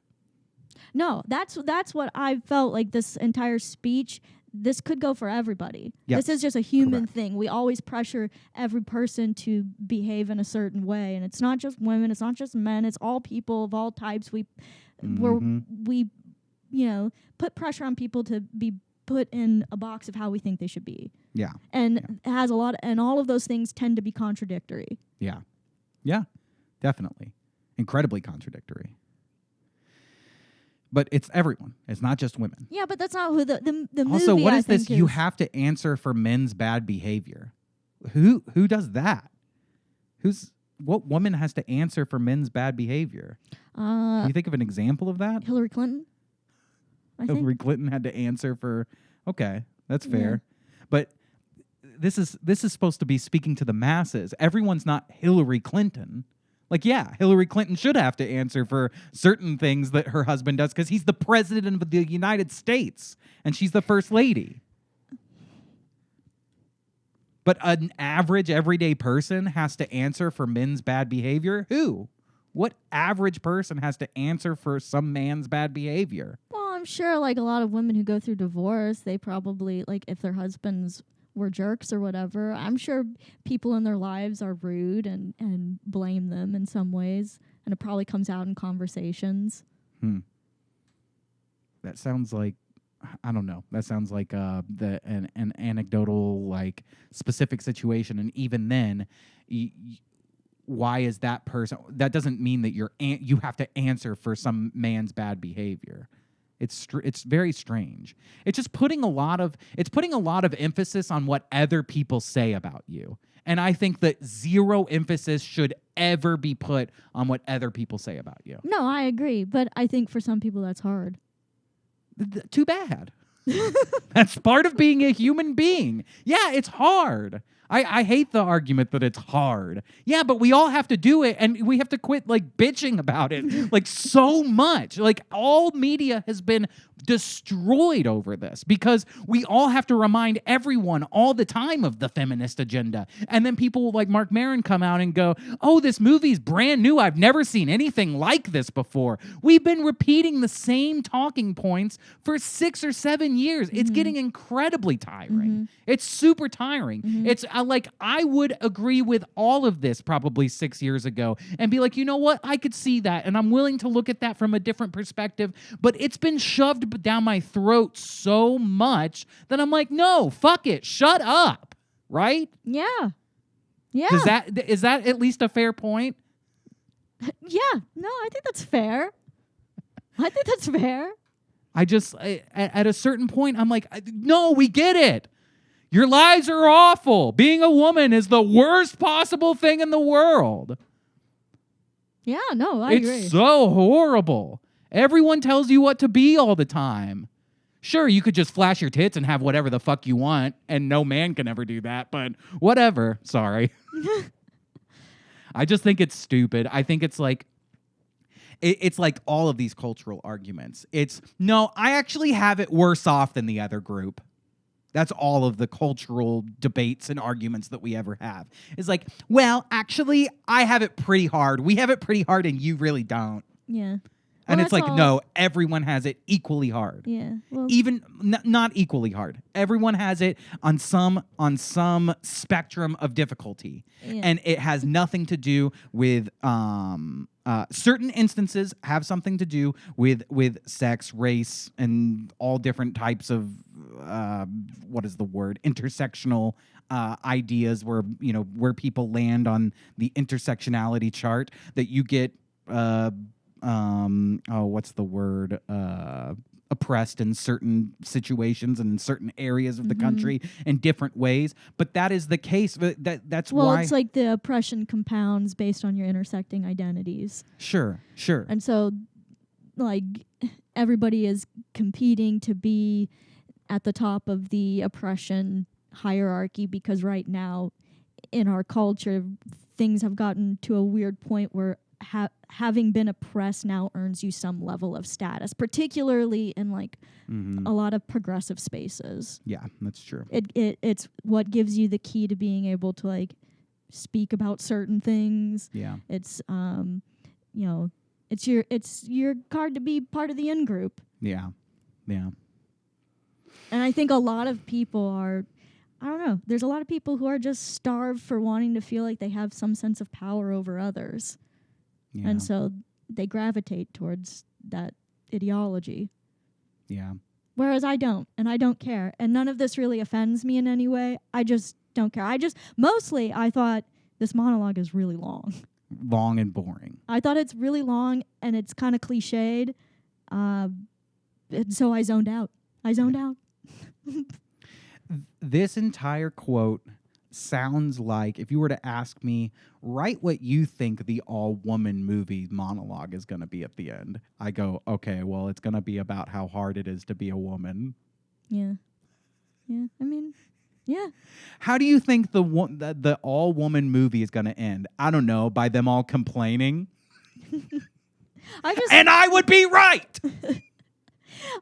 Speaker 2: No, that's what I felt like this entire speech. This could go for everybody.
Speaker 1: Yes,
Speaker 2: this is just a human
Speaker 1: correct.
Speaker 2: thing. We always pressure every person to behave in a certain way, and it's not just women, it's not just men, it's all people of all types. We put pressure on people to be put in a box of how we think they should be.
Speaker 1: Yeah.
Speaker 2: And it has a lot, and all of those things tend to be contradictory.
Speaker 1: Yeah. Yeah, definitely. Incredibly contradictory. But it's everyone. It's not just women.
Speaker 2: Yeah, but that's not who the movie.
Speaker 1: Also, what is this?
Speaker 2: Is.
Speaker 1: You have to answer for men's bad behavior. Who does that? What woman has to answer for men's bad behavior? Can you think of an example of that?
Speaker 2: Hillary Clinton.
Speaker 1: Hillary Clinton had to answer for. Okay, that's fair. But this is supposed to be speaking to the masses. Everyone's not Hillary Clinton. Like, yeah, Hillary Clinton should have to answer for certain things that her husband does, because he's the president of the United States and she's the first lady. But an average, everyday person has to answer for men's bad behavior? Who? What average person has to answer for some man's bad behavior?
Speaker 2: Well, I'm sure like a lot of women who go through divorce, they probably, like, if their husbands were jerks or whatever, I'm sure people in their lives are rude and blame them in some ways, and it probably comes out in conversations.
Speaker 1: That sounds like, I don't know. That sounds like an anecdotal, like, specific situation, and even then, why is that person? That doesn't mean that you have to answer for some man's bad behavior. It's very strange. It's just putting a lot of emphasis on what other people say about you. And I think that zero emphasis should ever be put on what other people say about you.
Speaker 2: No, I agree, but I think for some people that's hard.
Speaker 1: Too bad. That's part of being a human being. Yeah, it's hard. I hate the argument that it's hard. Yeah, but we all have to do it, and we have to quit, like, bitching about it, like, so much. Like, all media has been destroyed over this, because we all have to remind everyone all the time of the feminist agenda. And then people like Mark Maron come out and go, oh, this movie's brand new. I've never seen anything like this before. We've been repeating the same talking points for 6 or 7 years. Mm-hmm. It's getting incredibly tiring. Mm-hmm. It's super tiring. Mm-hmm. It's like, I would agree with all of this probably 6 years ago and be like, you know what? I could see that, and I'm willing to look at that from a different perspective, but it's been shoved down my throat so much that I'm like, no, fuck it. Shut up. Right?
Speaker 2: Yeah. Yeah.
Speaker 1: Is that at least a fair point?
Speaker 2: Yeah. No, I think that's fair. I think that's fair.
Speaker 1: At a certain point, I'm like, no, we get it. Your lives are awful. Being a woman is the worst possible thing in the world.
Speaker 2: Yeah, no, I agree.
Speaker 1: It's so horrible. Everyone tells you what to be all the time. Sure, you could just flash your tits and have whatever the fuck you want, and no man can ever do that, but whatever. Sorry. I just think it's stupid. I think it's like, it's like all of these cultural arguments. It's, no, I actually have it worse off than the other group. That's all of the cultural debates and arguments that we ever have. It's like, well, actually, I have it pretty hard. We have it pretty hard, and you really don't.
Speaker 2: Yeah.
Speaker 1: And
Speaker 2: Well,
Speaker 1: it's like,
Speaker 2: that's all-
Speaker 1: no, everyone has it equally hard.
Speaker 2: Yeah. Well,
Speaker 1: Even not equally hard. Everyone has it on some spectrum of difficulty,
Speaker 2: Yeah.
Speaker 1: and it has nothing to do with certain instances have something to do with sex, race, and all different types of what is the word, intersectional ideas where people land on the intersectionality chart that you get. What's the word? Oppressed in certain situations and in certain areas of the country in different ways. But that is the case. That's
Speaker 2: well,
Speaker 1: why.
Speaker 2: it's like the oppression compounds based on your intersecting identities.
Speaker 1: Sure.
Speaker 2: And so, like, everybody is competing to be at the top of the oppression hierarchy because right now in our culture, things have gotten to a weird point where having been oppressed now earns you some level of status, particularly in like a lot of progressive spaces.
Speaker 1: Yeah, that's true.
Speaker 2: It's what gives you the key to being able to like speak about certain things.
Speaker 1: Yeah.
Speaker 2: It's it's your card to be part of the in group.
Speaker 1: Yeah. Yeah.
Speaker 2: And I think a lot of people are, I don't know, there's a lot of people who are just starved for wanting to feel like they have some sense of power over others.
Speaker 1: Yeah.
Speaker 2: And so they gravitate towards that ideology.
Speaker 1: Yeah.
Speaker 2: Whereas I don't, and I don't care. And none of this really offends me in any way. I just don't care. Mostly I thought this monologue is really long.
Speaker 1: Long and boring.
Speaker 2: I thought it's really long and it's kind of cliched. And so I zoned out. out.
Speaker 1: This entire quote sounds like, if you were to ask me, write what you think the all-woman movie monologue is going to be at the end. I go, okay, well, it's going to be about how hard it is to be a woman.
Speaker 2: Yeah. Yeah. I mean, yeah.
Speaker 1: How do you think the all-woman movie is going to end? I don't know, by them all complaining. And I would be right.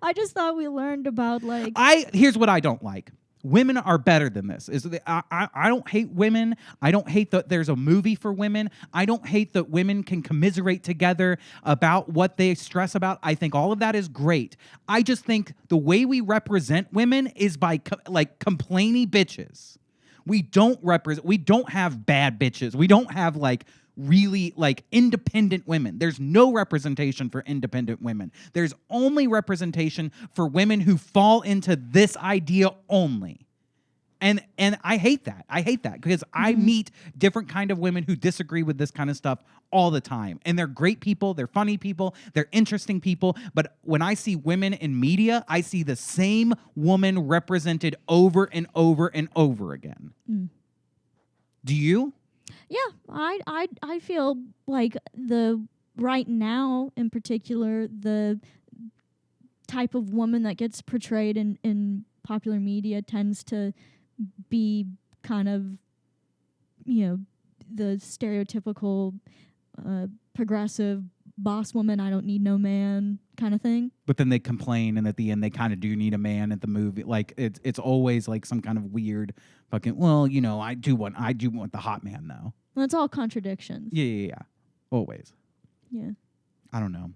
Speaker 2: I just thought we learned about like.
Speaker 1: Here's what I don't like. Women are better than this. I don't hate women. I don't hate that there's a movie for women. I don't hate that women can commiserate together about what they stress about. I think all of that is great. I just think the way we represent women is by complainy bitches. We don't have bad bitches. We don't have like really like independent women. There's no representation for independent women. There's only representation for women who fall into this idea only. And I hate that. I hate that because I meet different kind of women who disagree with this kind of stuff all the time. And they're great people, they're funny people, they're interesting people, but when I see women in media, I see the same woman represented over and over and over again. Do you?
Speaker 2: Yeah, I feel like right now in particular, the type of woman that gets portrayed in popular media tends to be kind of, the stereotypical progressive boss woman, I don't need no man kind of thing.
Speaker 1: But then they complain, and at the end they kind of do need a man at the movie. Like it's always like some kind of weird fucking. Well, I do want the hot man though.
Speaker 2: Well, it's all contradictions.
Speaker 1: Yeah. Always.
Speaker 2: Yeah.
Speaker 1: I don't know.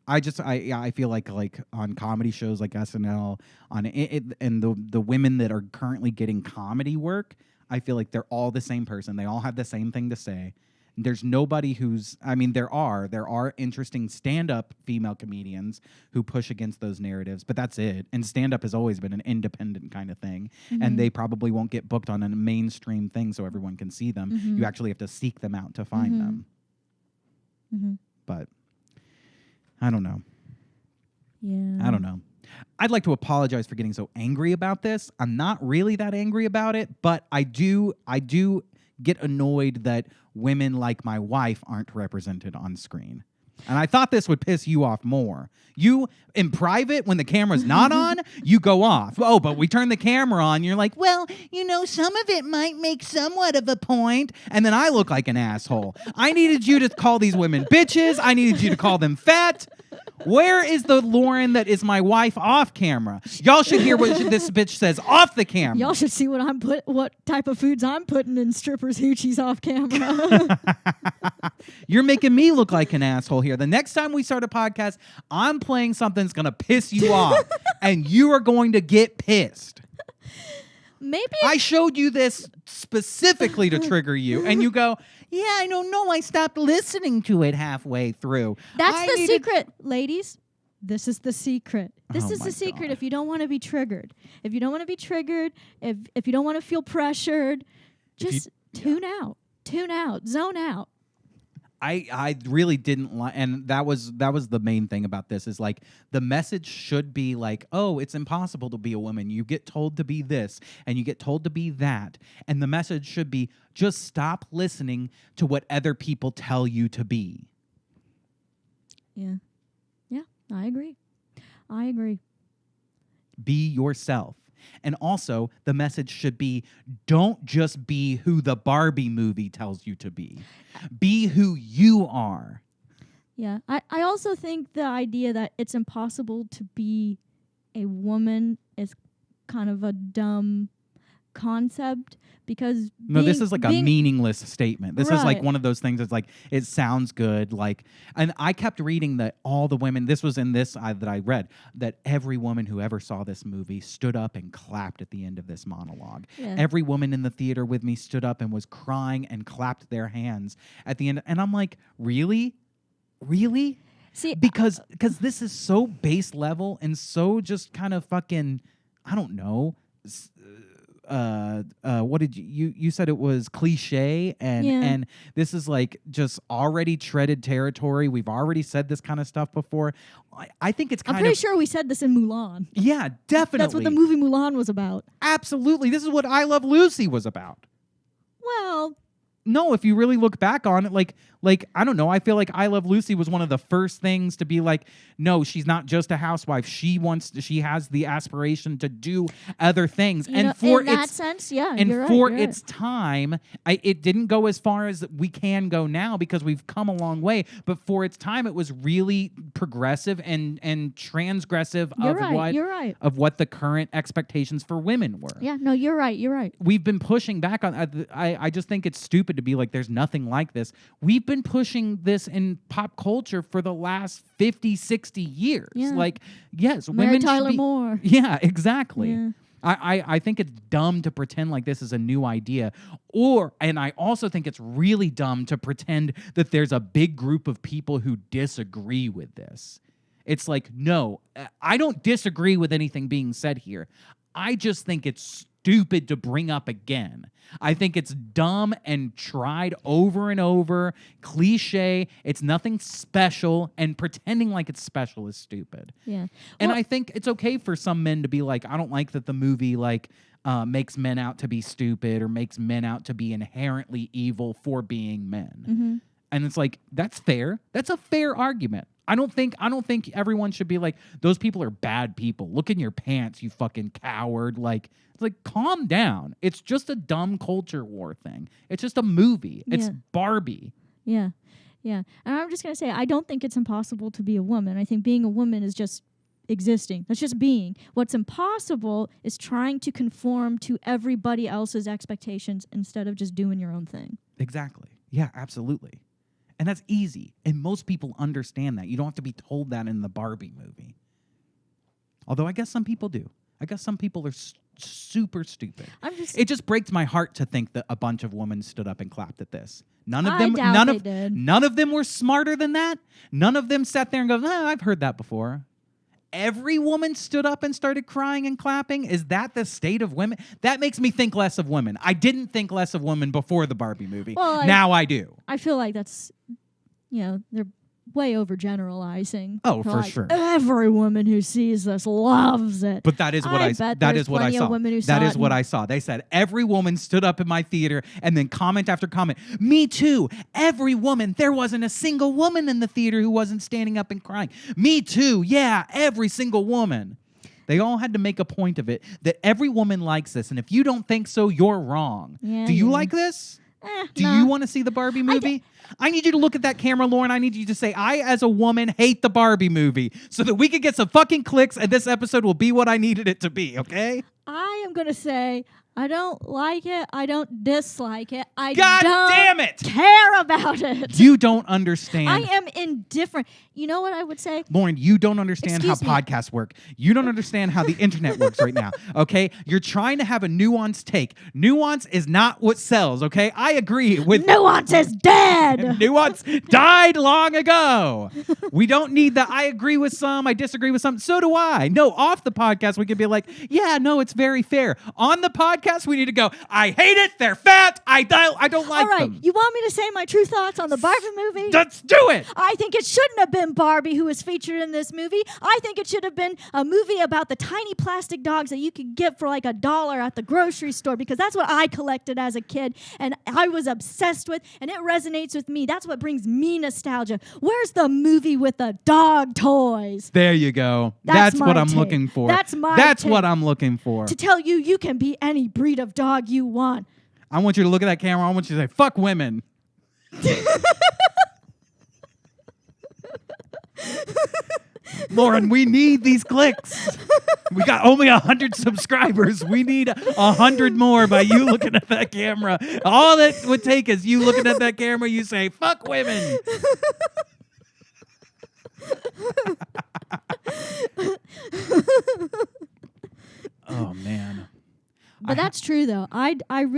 Speaker 1: I feel like on comedy shows like SNL and the women that are currently getting comedy work, I feel like they're all the same person. They all have the same thing to say. There's nobody there are interesting stand-up female comedians who push against those narratives, but that's it. And stand-up has always been an independent kind of thing, and they probably won't get booked on a mainstream thing so everyone can see them. You actually have to seek them out to find them. But I don't know.
Speaker 2: Yeah.
Speaker 1: I don't know. I'd like to apologize for getting so angry about this. I'm not really that angry about it, but I do get annoyed that women like my wife aren't represented on screen. And I thought this would piss you off more. You, in private, when the camera's not on, you go off. Oh, but we turn the camera on, you're like, well, some of it might make somewhat of a point. And then I look like an asshole. I needed you to call these women bitches. I needed you to call them fat. Where is the Lauren that is my wife off camera? Y'all should hear what this bitch says off the camera.
Speaker 2: Y'all should see what type of foods I'm putting in strippers' hoochies off camera.
Speaker 1: You're making me look like an asshole here. The next time we start a podcast, I'm playing something that's going to piss you off, and you are going to get pissed.
Speaker 2: Maybe
Speaker 1: I showed you this specifically to trigger you, and you go, yeah, I don't know. I stopped listening to it halfway through.
Speaker 2: That's the secret, ladies. This is the secret. This is
Speaker 1: my
Speaker 2: the secret.
Speaker 1: God.
Speaker 2: If you don't want to be triggered, if you don't want to be triggered, if you don't want to feel pressured, just tune out, zone out.
Speaker 1: I really didn't like, and that was the main thing about this is like the message should be like, oh, it's impossible to be a woman. You get told to be this and you get told to be that. And the message should be just stop listening to what other people tell you to be.
Speaker 2: Yeah. Yeah, I agree.
Speaker 1: Be yourself. And also, the message should be, don't just be who the Barbie movie tells you to be. Be who you are.
Speaker 2: Yeah. I also think the idea that it's impossible to be a woman is kind of a dumb concept because
Speaker 1: No, this is like a meaningless statement. This is like
Speaker 2: Right.
Speaker 1: one of those things that's like, it sounds good. Like, and I kept reading that all the women, this was in this that I read, that every woman who ever saw this movie stood up and clapped at the end of this monologue.
Speaker 2: Yeah.
Speaker 1: Every woman in the theater with me stood up and was crying and clapped their hands at the end. And I'm like, really? Really?
Speaker 2: See,
Speaker 1: Because this is so base level and so just kind of fucking, I don't know. What did you said it was cliche and this is like just already treaded territory. We've already said this kind of stuff before. I think it's kind
Speaker 2: I'm pretty sure we said this in Mulan.
Speaker 1: Yeah, definitely.
Speaker 2: That's what the movie Mulan was about.
Speaker 1: Absolutely. This is what I Love Lucy was about.
Speaker 2: Well,
Speaker 1: No, if you really look back on it, like I don't know, I feel like I Love Lucy was one of the first things to be like, no, she's not just a housewife. She has the aspiration to do other things.
Speaker 2: in that sense, yeah.
Speaker 1: And
Speaker 2: you're
Speaker 1: for
Speaker 2: right,
Speaker 1: its time, it didn't go as far as we can go now because we've come a long way. But for its time, it was really progressive and transgressive
Speaker 2: you're right.
Speaker 1: of what the current expectations for women were.
Speaker 2: Yeah, no, you're right.
Speaker 1: We've been pushing back on. I just think it's stupid to be like, there's nothing like this. We've been pushing this in pop culture for the last 50, 60 years.
Speaker 2: Yeah.
Speaker 1: Like, yes,
Speaker 2: Mary
Speaker 1: women
Speaker 2: Tyler
Speaker 1: should be,
Speaker 2: Moore.
Speaker 1: Yeah, exactly.
Speaker 2: Yeah.
Speaker 1: I think it's dumb to pretend like this is a new idea. And I also think it's really dumb to pretend that there's a big group of people who disagree with this. It's like, no, I don't disagree with anything being said here. I just think it's stupid to bring up again. I think it's dumb and tried over and over, cliche. It's nothing special, and pretending like it's special is stupid.
Speaker 2: Yeah.
Speaker 1: And
Speaker 2: Well,
Speaker 1: I think it's okay for some men to be like, I don't like that the movie makes men out to be stupid or makes men out to be inherently evil for being men.
Speaker 2: mm-hmm.
Speaker 1: And it's like, that's fair. That's a fair argument. I don't think everyone should be like, those people are bad people. Look in your pants, you fucking coward. It's like, calm down. It's just a dumb culture war thing. It's just a movie. It's
Speaker 2: Yeah.
Speaker 1: Barbie.
Speaker 2: Yeah. And I'm just going to say, I don't think it's impossible to be a woman. I think being a woman is just existing. That's just being. What's impossible is trying to conform to everybody else's expectations instead of just doing your own thing.
Speaker 1: Exactly. Yeah, absolutely. And that's easy. And most people understand that. You don't have to be told that in the Barbie movie. Although I guess some people do. I guess some people are super stupid. It just breaks my heart to think that a bunch of women stood up and clapped at this. None of them were smarter than that. None of them sat there and go, I've heard that before. Every woman stood up and started crying and clapping. Is that the state of women? That makes me think less of women. I didn't think less of women before the Barbie movie.
Speaker 2: Well,
Speaker 1: now I do.
Speaker 2: I feel like that's, they're way overgeneralizing.
Speaker 1: Oh,
Speaker 2: They're
Speaker 1: for
Speaker 2: like,
Speaker 1: sure.
Speaker 2: Every woman who sees this loves it.
Speaker 1: But that is what I saw. That is what I saw. They said every woman stood up in my theater and then comment after comment. Me too. Every woman. There wasn't a single woman in the theater who wasn't standing up and crying. Me too. Yeah, every single woman. They all had to make a point of it that every woman likes this. And if you don't think so, you're wrong.
Speaker 2: Yeah,
Speaker 1: Do you
Speaker 2: yeah.
Speaker 1: like this? Do
Speaker 2: nah.
Speaker 1: you want to see the Barbie movie? I need you to look at that camera, Lauren. I need you to say, I, as a woman, hate the Barbie movie, so that we can get some fucking clicks, and this episode will be what I needed it to be, okay?
Speaker 2: I am going to say I don't like it. I don't dislike it. I
Speaker 1: God
Speaker 2: don't
Speaker 1: damn it!
Speaker 2: care about it.
Speaker 1: You don't understand.
Speaker 2: I am indifferent. You know what I would say?
Speaker 1: Lauren, you don't understand
Speaker 2: Excuse me.
Speaker 1: how podcasts work. You don't understand how the internet works right now, okay? You're trying to have a nuanced take. Nuance is not what sells, okay? I agree with...
Speaker 2: Nuance is dead.
Speaker 1: Nuance died long ago. We don't need that. I agree with some. I disagree with some. So do I. No, off the podcast, we could be like, yeah, no, it's very fair. On the podcast, we need to go, I hate it. They're fat. I don't like them.
Speaker 2: All right, you want me to say my true thoughts on the Barbie movie?
Speaker 1: Let's do it.
Speaker 2: I think it shouldn't have been Barbie who was featured in this movie. I think it should have been a movie about the tiny plastic dogs that you could get for like $1 at the grocery store, because that's what I collected as a kid and I was obsessed with, and it resonates with me. That's what brings me nostalgia. Where's the movie with the dog toys?
Speaker 1: There you go.
Speaker 2: That's
Speaker 1: what
Speaker 2: my
Speaker 1: I'm
Speaker 2: take.
Speaker 1: looking for.
Speaker 2: That's my
Speaker 1: That's
Speaker 2: take.
Speaker 1: what I'm looking for.
Speaker 2: To tell you, you can be any breed of dog you want.
Speaker 1: I want you to look at that camera. I want you to say, fuck women. Lauren, we need these clicks. We got only 100 subscribers. We need 100 more by you looking at that camera. All that would take is you looking at that camera. You say, fuck women. Oh, man.
Speaker 2: But that's true though. I had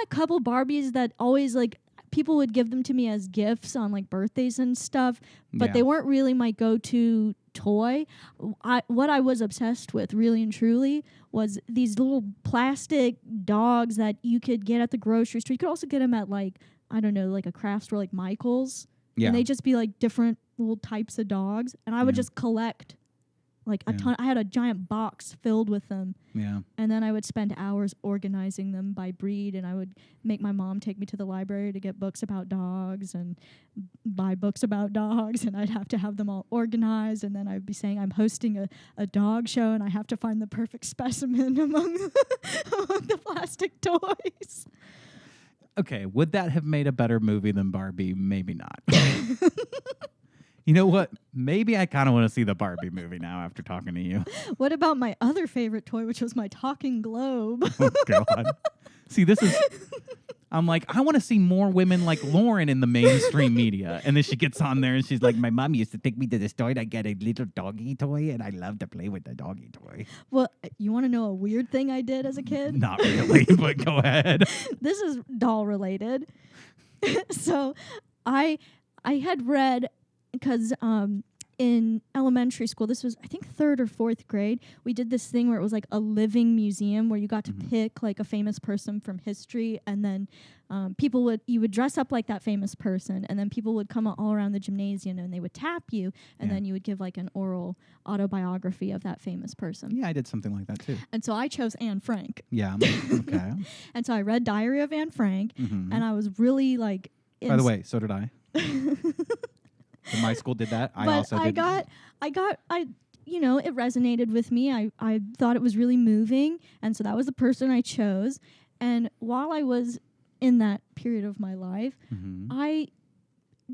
Speaker 2: a couple Barbies that always like people would give them to me as gifts on like birthdays and stuff, but
Speaker 1: Yeah.
Speaker 2: they weren't really my go-to toy. What I was obsessed with really and truly was these little plastic dogs that you could get at the grocery store. You could also get them at like, I don't know, like a craft store like Michael's.
Speaker 1: Yeah.
Speaker 2: And they just be like different little types of dogs. And I would just collect like a ton. I had a giant box filled with them.
Speaker 1: Yeah.
Speaker 2: And then I would spend hours organizing them by breed, and I would make my mom take me to the library to get books about dogs and buy books about dogs, and I'd have to have them all organized, and then I'd be saying I'm hosting a dog show, and I have to find the perfect specimen among the plastic toys.
Speaker 1: Okay, would that have made a better movie than Barbie? Maybe not. You know what? Maybe I kind of want to see the Barbie movie now after talking to you.
Speaker 2: What about my other favorite toy, which was my talking globe?
Speaker 1: Oh, God. See, this is... I'm like, I want to see more women like Lauren in the mainstream media. And then she gets on there and she's like, my mom used to take me to the store to get a little doggy toy, and I love to play with the doggy toy.
Speaker 2: Well, you want to know a weird thing I did as a kid?
Speaker 1: Not really, but go ahead.
Speaker 2: This is doll related. So I had read, because in elementary school, this was I think 3rd or 4th grade, we did this thing where it was like a living museum where you got to pick like a famous person from history, and then you would dress up like that famous person, and then people would come all around the gymnasium and they would tap you, and then you would give like an oral autobiography of that famous person.
Speaker 1: Yeah, I did something like that too.
Speaker 2: And so I chose Anne Frank.
Speaker 1: Yeah, okay.
Speaker 2: And so I read Diary of Anne Frank, and I was really like...
Speaker 1: By the way, so did I. When my school did that, I also did.
Speaker 2: You know, it resonated with me. I thought it was really moving, and so that was the person I chose. And while I was in that period of my life, I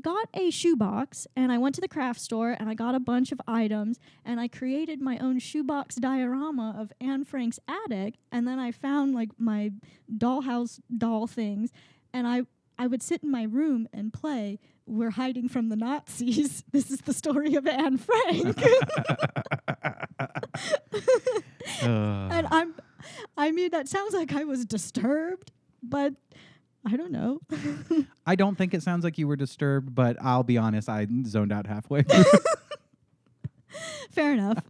Speaker 2: got a shoebox, and I went to the craft store, and I got a bunch of items, and I created my own shoebox diorama of Anne Frank's attic, and then I found like my dollhouse doll things, and I would sit in my room and play, "We're hiding from the Nazis. This is the story of Anne Frank." And I mean, that sounds like I was disturbed, but I don't know.
Speaker 1: I don't think it sounds like you were disturbed, but I'll be honest, I zoned out halfway through.
Speaker 2: Fair enough.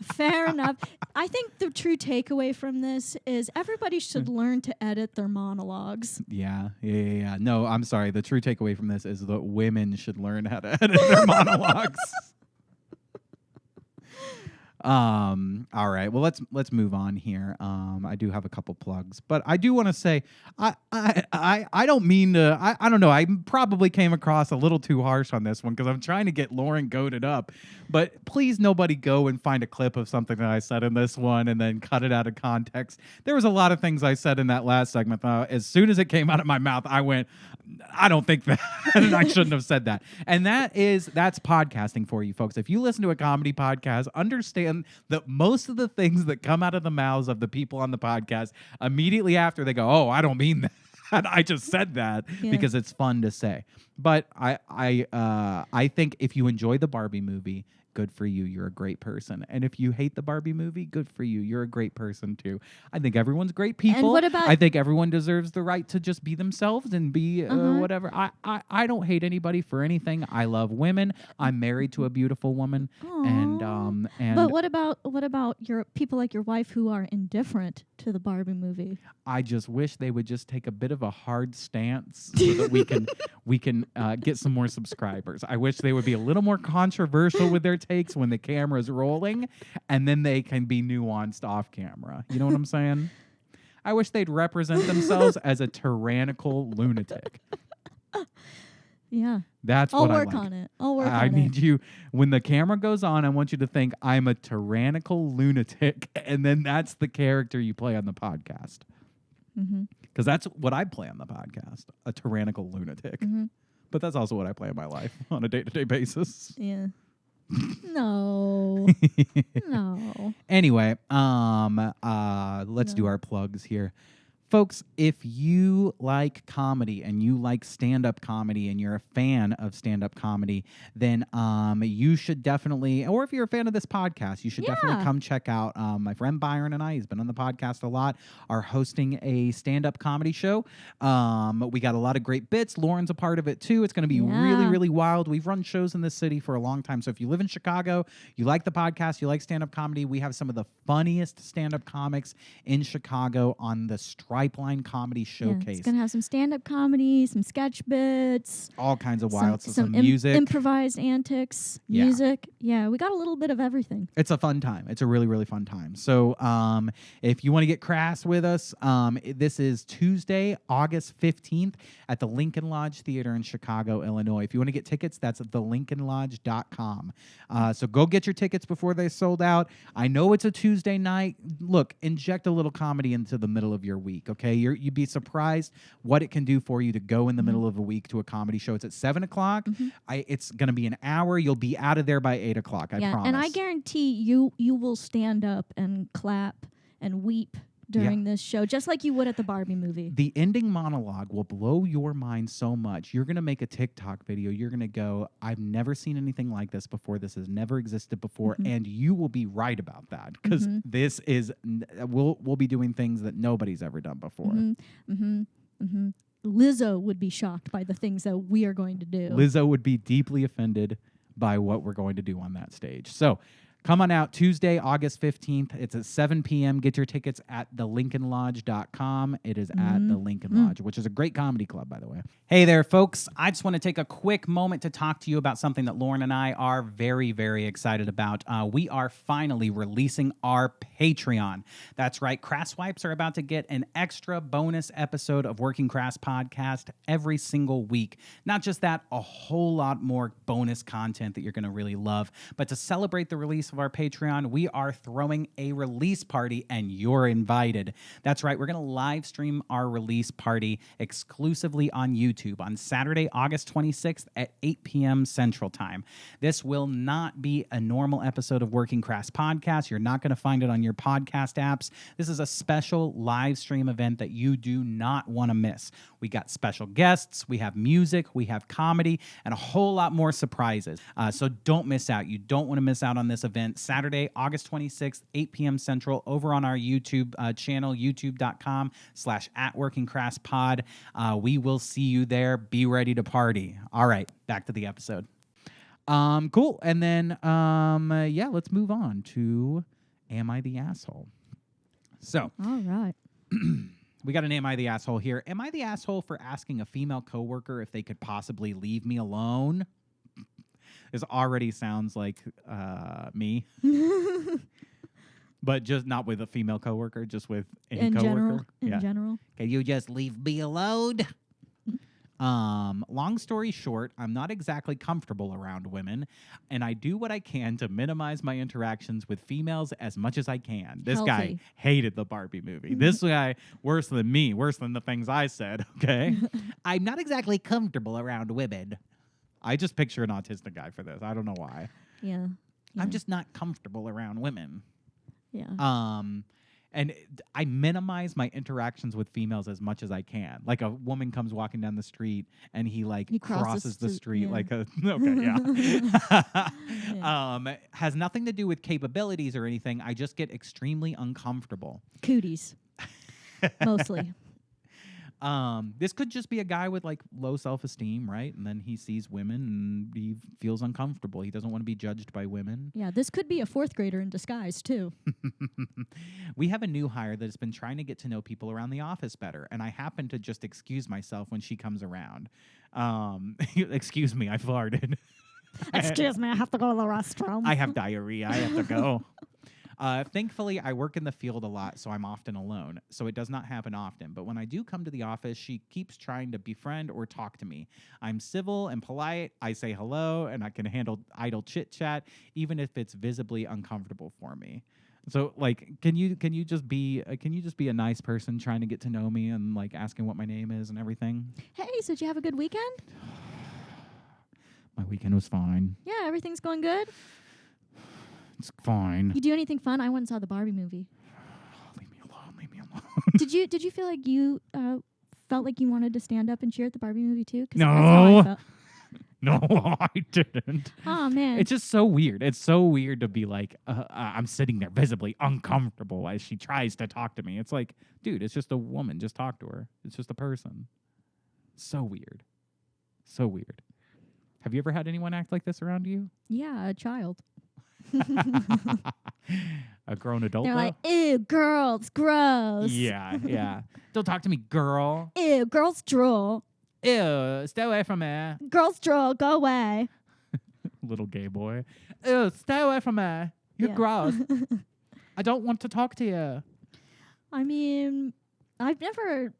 Speaker 2: Fair enough. I think the true takeaway from this is everybody should learn to edit their monologues.
Speaker 1: Yeah. No, I'm sorry. The true takeaway from this is that women should learn how to edit their monologues. All right. Well, let's move on here. I do have a couple plugs, but I do want to say I don't mean to. I don't know. I probably came across a little too harsh on this one because I'm trying to get Lauren goaded up. But please, nobody go and find a clip of something that I said in this one and then cut it out of context. There was a lot of things I said in that last segment. As soon as it came out of my mouth, I went, I don't think that, and I shouldn't have said that. And that's podcasting for you folks. If you listen to a comedy podcast, understand that most of the things that come out of the mouths of the people on the podcast immediately after they go, "Oh, I don't mean that. I just said that," because it's fun to say. But I think if you enjoy the Barbie movie, good for you. You're a great person. And if you hate the Barbie movie, good for you. You're a great person too. I think everyone's great people.
Speaker 2: And what about?
Speaker 1: I think everyone deserves the right to just be themselves and be whatever. I don't hate anybody for anything. I love women. I'm married to a beautiful woman. And
Speaker 2: But what about your people like your wife who are indifferent to the Barbie movie?
Speaker 1: I just wish they would just take a bit of a hard stance so that we can get some more subscribers. I wish they would be a little more controversial with their takes when the camera's rolling, and then they can be nuanced off camera. You know what I'm saying? I wish they'd represent themselves as a tyrannical lunatic.
Speaker 2: Yeah.
Speaker 1: That's
Speaker 2: I'll
Speaker 1: what
Speaker 2: work
Speaker 1: I like.
Speaker 2: on it. I'll work on
Speaker 1: I
Speaker 2: it.
Speaker 1: need you, when the camera goes on, I want you to think I'm a tyrannical lunatic, and then that's the character you play on the podcast. Because that's what I play on the podcast, a tyrannical lunatic. But that's also what I play in my life on a day-to-day basis.
Speaker 2: Yeah. No. No.
Speaker 1: Anyway, let's do our plugs here. Folks, if you like comedy and you like stand-up comedy and you're a fan of stand-up comedy, then you should definitely, or if you're a fan of this podcast, you should definitely come check out my friend Byron and I, he's been on the podcast a lot, are hosting a stand-up comedy show. We got a lot of great bits. Lauren's a part of it too. It's going to be really, really wild. We've run shows in this city for a long time. So if you live in Chicago, you like the podcast, you like stand-up comedy, we have some of the funniest stand-up comics in Chicago on the Stripeline Comedy Showcase.
Speaker 2: It's going to have some stand-up comedy, some sketch bits.
Speaker 1: All kinds of wild, some
Speaker 2: music.
Speaker 1: music.
Speaker 2: Improvised antics, music. Yeah, we got a little bit of everything.
Speaker 1: It's a fun time. It's a really, really fun time. So if you want to get crass with us, this is Tuesday, August 15th at the Lincoln Lodge Theater in Chicago, Illinois. If you want to get tickets, that's at thelincolnlodge.com. So go get your tickets before they're sold out. I know it's a Tuesday night. Look, inject a little comedy into the middle of your week, okay? You'd be surprised what it can do for you to go in the middle of a week to a comedy show. It's at 7 o'clock. It's going to be an hour. You'll be out of there by 8 o'clock, I promise.
Speaker 2: And I guarantee you will stand up and clap and weep during this show, just like you would at the Barbie movie.
Speaker 1: The ending monologue will blow your mind so much. You're going to make a TikTok video. You're going to go, I've never seen anything like this before. This has never existed before. And you will be right about that because this is, we'll be doing things that nobody's ever done before.
Speaker 2: Lizzo would be shocked by the things that we are going to do.
Speaker 1: Lizzo would be deeply offended by what we're going to do on that stage. So come on out Tuesday, August 15th. It's at 7 p.m. Get your tickets at thelincolnlodge.com. It is at the Lincoln Lodge, which is a great comedy club, by the way. Hey there, folks. I just want to take a quick moment to talk to you about something that Lauren and I are very, very excited about. We are finally releasing our Patreon. That's right. Crass Wipes are about to get an extra bonus episode of Working Crass podcast every single week. Not just that, a whole lot more bonus content that you're going to really love. But to celebrate the release of our Patreon, we are throwing a release party and you're invited. That's right. We're going to live stream our release party exclusively on YouTube on Saturday, August 26th at 8 p.m. Central Time. This will not be a normal episode of Working Crass podcast. You're not going to find it on your podcast apps. This is a special live stream event that you do not want to miss. We got special guests, we have music, we have comedy, and a whole lot more surprises. So don't miss out. You don't want to miss out on this event. Saturday, August 26th, 8 p.m. Central, over on our YouTube channel, youtube.com/@workingcrasspod. We will see you there. Be ready to party. All right, back to the episode. Cool. And then, let's move on to Am I the Asshole? So,
Speaker 2: all right.
Speaker 1: We got an Am I the Asshole here. Am I the asshole for asking a female coworker if they could possibly leave me alone? This already sounds like me. But just not with a female coworker, just with any
Speaker 2: in
Speaker 1: coworker.
Speaker 2: general.
Speaker 1: Can you just leave me alone? Long story short, I'm not exactly comfortable around women, and I do what I can to minimize my interactions with females as much as I can. This guy
Speaker 2: Healthy.
Speaker 1: hated the Barbie movie. This guy, worse than me, worse than the things I said, okay? I'm not exactly comfortable around women. I just picture an autistic guy for this. I don't know why.
Speaker 2: Yeah.
Speaker 1: I'm just not comfortable around women.
Speaker 2: Yeah.
Speaker 1: And I minimize my interactions with females as much as I can. Like a woman comes walking down the street and he crosses the street
Speaker 2: yeah.
Speaker 1: like a
Speaker 2: Yeah.
Speaker 1: Has nothing to do with capabilities or anything. I just get extremely uncomfortable.
Speaker 2: Cooties. Mostly.
Speaker 1: This could just be a guy with like low self-esteem, right? And then he sees women and he feels uncomfortable. He doesn't want to be judged by women.
Speaker 2: Yeah, this could be a 4th grader in disguise too.
Speaker 1: We have a new hire that has been trying to get to know people around the office better, and I happen to just excuse myself when she comes around. Excuse me, I farted.
Speaker 2: Excuse me, I have to go to the restroom.
Speaker 1: I have diarrhea. I have to go. Thankfully, I work in the field a lot, so I'm often alone. So it does not happen often. But when I do come to the office, she keeps trying to befriend or talk to me. I'm civil and polite. I say hello, and I can handle idle chit chat, even if it's visibly uncomfortable for me. So, like, can you just be a nice person trying to get to know me and like asking what my name is and everything?
Speaker 2: Hey, so did you have a good weekend?
Speaker 1: My weekend was fine.
Speaker 2: Yeah, everything's going good.
Speaker 1: It's fine.
Speaker 2: You do anything fun? I went and saw the Barbie movie.
Speaker 1: Leave me alone. Leave me alone.
Speaker 2: Did you feel like you felt like you wanted to stand up and cheer at the Barbie movie too? 'Cause
Speaker 1: No.
Speaker 2: that's how I felt.
Speaker 1: No, I didn't.
Speaker 2: Oh man,
Speaker 1: It's just so weird. It's so weird to be like, I'm sitting there visibly uncomfortable as she tries to talk to me. It's like, dude, it's just a woman. Just talk to her. It's just a person. So weird. So weird. Have you ever had anyone act like this around you?
Speaker 2: yeah, a child.
Speaker 1: A grown adult?
Speaker 2: They're
Speaker 1: though?
Speaker 2: like, ew, girls, gross.
Speaker 1: Yeah. Don't talk to me, girl.
Speaker 2: Ew, girls drool.
Speaker 1: Ew, stay away from me.
Speaker 2: Girls drool, go away.
Speaker 1: Little gay boy. Ew, stay away from me. You're
Speaker 2: Yeah.
Speaker 1: gross. I don't want to talk to you.
Speaker 2: I mean, I've never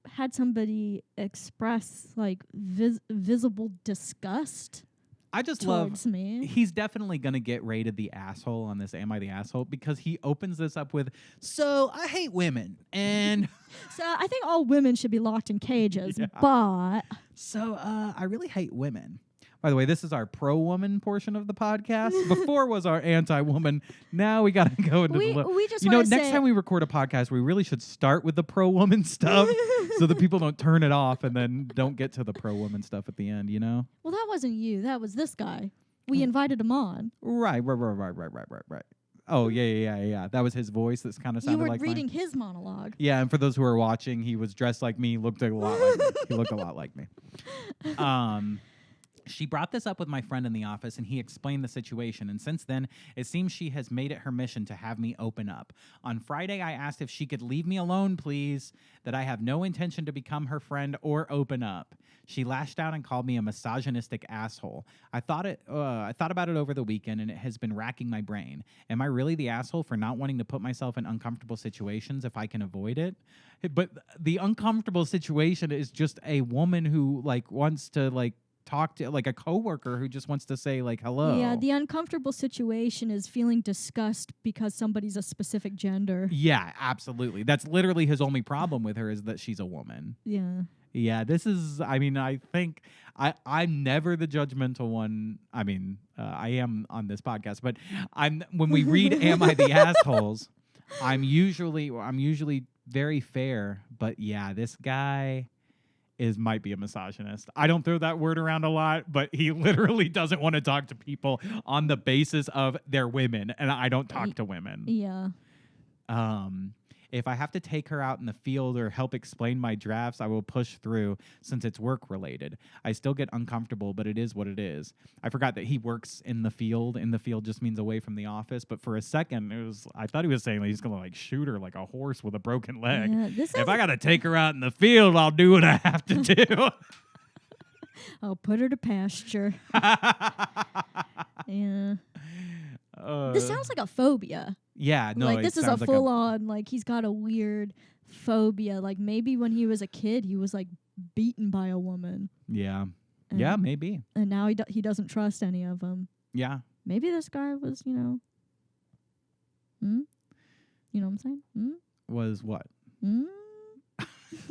Speaker 2: had somebody express like visible disgust
Speaker 1: I just love.
Speaker 2: towards me.
Speaker 1: He's definitely going to get rated the asshole on this Am I the Asshole? Because he opens this up with, so I hate women. And
Speaker 2: So I think all women should be locked in cages,
Speaker 1: Yeah.
Speaker 2: but
Speaker 1: so I really hate women. By the way, this is our pro-woman portion of the podcast. Before was our anti-woman. Now we got to go into
Speaker 2: we
Speaker 1: the...
Speaker 2: just
Speaker 1: You know,
Speaker 2: want to
Speaker 1: next
Speaker 2: say
Speaker 1: time we record a podcast, we really should start with the pro-woman stuff so that people don't turn it off and then don't get to the pro-woman stuff at the end, you know?
Speaker 2: well, that wasn't you. That was this guy. We invited him on.
Speaker 1: Right. Oh, yeah. That was his voice that's kind of
Speaker 2: You
Speaker 1: sounded
Speaker 2: were
Speaker 1: like mine.
Speaker 2: reading his monologue.
Speaker 1: Yeah, and for those who are watching, he was dressed like me, looked a lot like me. He looked a lot like me. She brought this up with my friend in the office, and he explained the situation. And since then, it seems she has made it her mission to have me open up. On Friday, I asked if she could leave me alone, please, that I have no intention to become her friend or open up. She lashed out and called me a misogynistic asshole. I thought about it over the weekend, and it has been racking my brain. Am I really the asshole for not wanting to put myself in uncomfortable situations if I can avoid it? But the uncomfortable situation is just a woman who like wants to like talk to like a coworker who just wants to say like hello.
Speaker 2: Yeah, the uncomfortable situation is feeling disgust because somebody's a specific gender.
Speaker 1: Yeah, absolutely. That's literally his only problem with her is that she's a woman.
Speaker 2: Yeah.
Speaker 1: Yeah, this is, I mean, I think I'm never the judgmental one. I mean, I am on this podcast, but when we read Am I the Assholes, I'm usually very fair, but yeah, this guy might be a misogynist. I don't throw that word around a lot, but he literally doesn't want to talk to people on the basis of they're women, and I don't talk to women.
Speaker 2: Yeah.
Speaker 1: If I have to take her out in the field or help explain my drafts, I will push through since it's work related. I still get uncomfortable, but it is what it is. I forgot that he works in the field. In the field just means away from the office. But for a second, I thought he was saying he's going to like shoot her like a horse with a broken leg.
Speaker 2: Yeah,
Speaker 1: If I got to take her out in the field, I'll do what I have to do.
Speaker 2: I'll put her to pasture. Yeah. This sounds like a phobia.
Speaker 1: Yeah, no,
Speaker 2: like
Speaker 1: it
Speaker 2: this is a
Speaker 1: sounds like
Speaker 2: full on, like he's got a weird phobia. Like maybe when he was a kid, he was like beaten by a woman.
Speaker 1: Yeah.
Speaker 2: And,
Speaker 1: Yeah, maybe.
Speaker 2: And now he doesn't trust any of them.
Speaker 1: Yeah.
Speaker 2: Maybe this guy was, you know what I'm saying?
Speaker 1: Was what?